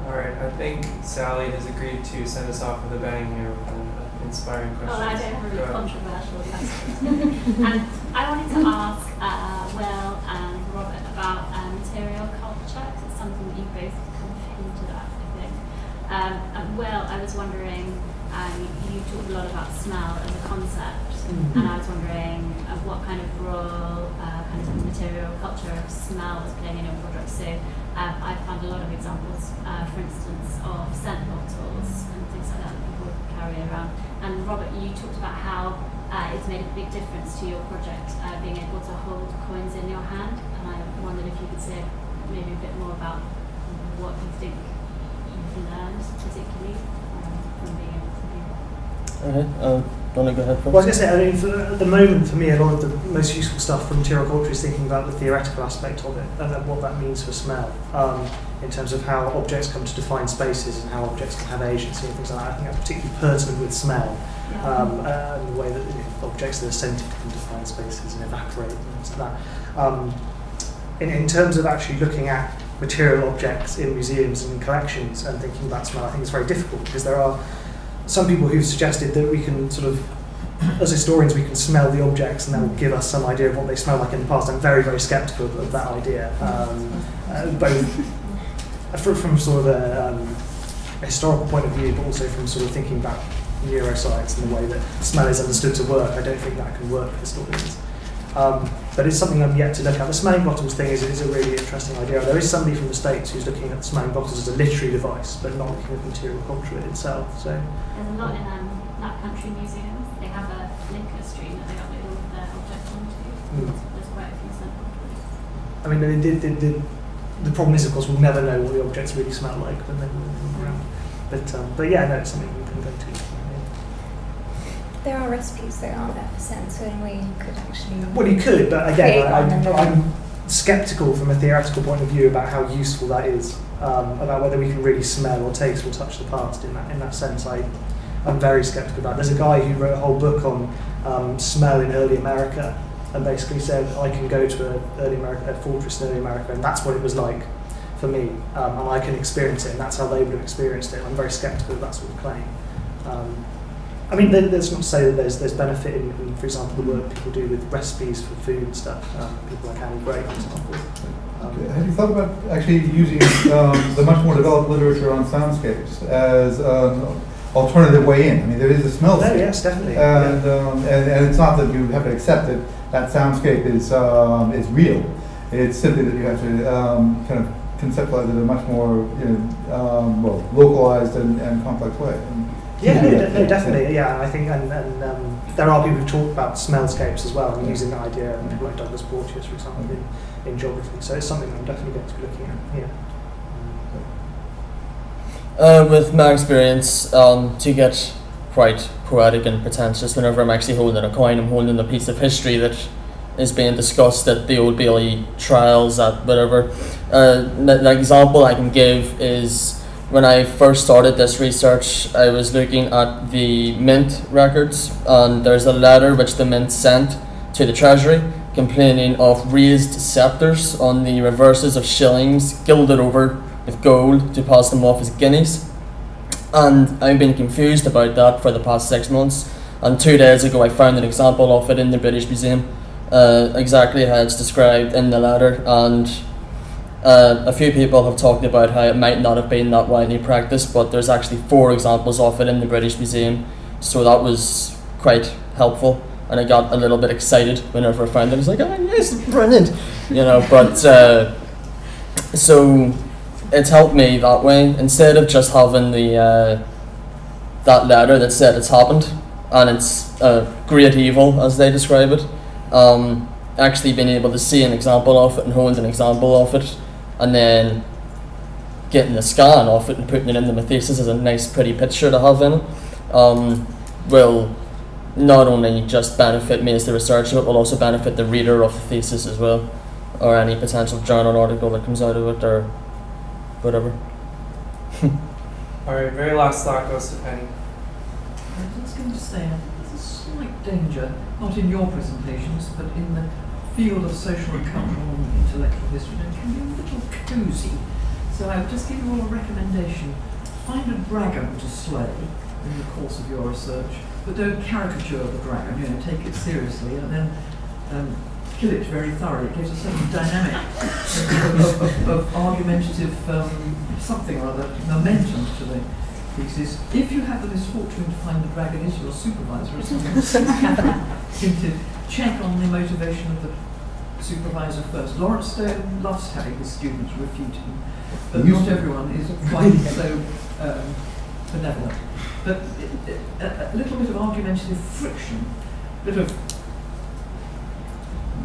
All right, I think Sally has agreed to send us off with a bang here with an inspiring question. Well, I don't have a really controversial question. And I wanted to ask Will and Robert about material culture, because it's something that you both kind of hinted at, I think. And Will, I was wondering, you talked a lot about smell as a concept, and I was wondering what kind of role kind of material culture of smell was playing in your project. So I found a lot of examples, for instance, of scent bottles and things like that that people carry around. And Robert, you talked about how it's made a big difference to your project, being able to hold coins in your hand. And I wondered if you could say maybe a bit more about what you think you've learned, particularly from being able to do that. Okay. Want to go ahead? Well, I was going to say, I mean, at the moment, for me, a lot of the most useful stuff from material culture is thinking about the theoretical aspect of it and then what that means for smell, in terms of how objects come to define spaces and how objects can have agency and things like that. I think that's particularly pertinent with smell, and the way that objects that are scented can define spaces and evaporate and things like that. In terms of actually looking at material objects in museums and in collections and thinking about smell, I think it's very difficult because there are some people who've suggested that we can sort of, as historians, we can smell the objects and that will give us some idea of what they smell like in the past. I'm very, very sceptical of that idea, both from sort of a historical point of view, but also from sort of thinking about neuroscience and the way that smell is understood to work. I don't think that can work for historians. But it's something I'm yet to look at. The smelling bottles thing is a really interesting idea. There is somebody from the States who's looking at smelling bottles as a literary device, but not looking at material culture itself. So there's a lot in that country museums. They have a liquor stream that they upload all of their objects onto. There's quite a few scent bottles. I mean, the problem is, of course, we'll never know what the objects really smell like when they're moving around. But yeah, no, it's something we can go to. There are recipes that aren't there for scent, so in a way you could actually. Well, you could, but again, I'm sceptical from a theoretical point of view about how useful that is, about whether we can really smell or taste or touch the past in that sense. I'm very sceptical about it. There's a guy who wrote a whole book on smell in early America, and basically said I can go to a fortress in early America, and that's what it was like for me, and I can experience it, and that's how they would have experienced it. I'm very sceptical of that sort of claim. I mean, there's not to say that there's benefit in, for example, the work people do with recipes for food and stuff. People like Annie Gray, for example. Have you thought about actually using the much more developed literature on soundscapes as an alternative way in? I mean, there is a smell scape. Yes, definitely. And it's not that you have to accept that soundscape is real. It's simply that you have to kind of conceptualize it in a much more localized and complex way. Definitely. Yeah, I think, and there are people who talk about smellscapes as well, and using that idea, and people like Douglas Porteous, for example, in geography. So it's something I'm definitely going to be looking at. Yeah. With my experience, to get quite poetic and pretentious, whenever I'm actually holding a coin, I'm holding a piece of history that is being discussed at the Old Bailey trials, at whatever. The example I can give is, when I first started this research, I was looking at the Mint records, and there's a letter which the Mint sent to the Treasury complaining of raised sceptres on the reverses of shillings, gilded over with gold to pass them off as guineas. And I've been confused about that for the past 6 months. And 2 days ago I found an example of it in the British Museum, exactly how it's described in the letter. And a few people have talked about how it might not have been that widely practiced, but there's actually 4 examples of it in the British Museum. So that was quite helpful. And I got a little bit excited whenever I found it. I was like, oh yes, brilliant, you know. But so it's helped me that way, instead of just having the that letter that said it's happened and it's a great evil as they describe it. Actually being able to see an example of it and hold an example of it, and then getting a scan of it and putting it into my thesis as a nice, pretty picture to have in it, will not only just benefit me as the researcher, but will also benefit the reader of the thesis as well, or any potential journal article that comes out of it, or whatever. Alright, very last thought goes to Penny. I was going to say, there's a slight danger, not in your presentations, but in the field of social and cultural and intellectual history, that can be a little cosy. So I would just give you all a recommendation. Find a dragon to slay in the course of your research, but don't caricature the dragon, you know, take it seriously, and then kill it very thoroughly. It gives a certain dynamic of argumentative something or other, momentum to the thesis. If you have the misfortune to find the dragon is your supervisor or something, to check on the motivation of the supervisor first. Lawrence Stone loves having his students refute him, but not everyone is quite so benevolent. But a little bit of argumentative friction, bit of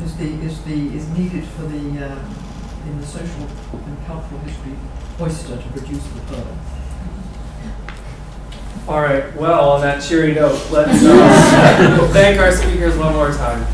is needed for the in the social and cultural history oyster to produce the pearl. Alright, well, on that cheery note, let's thank our speakers one more time.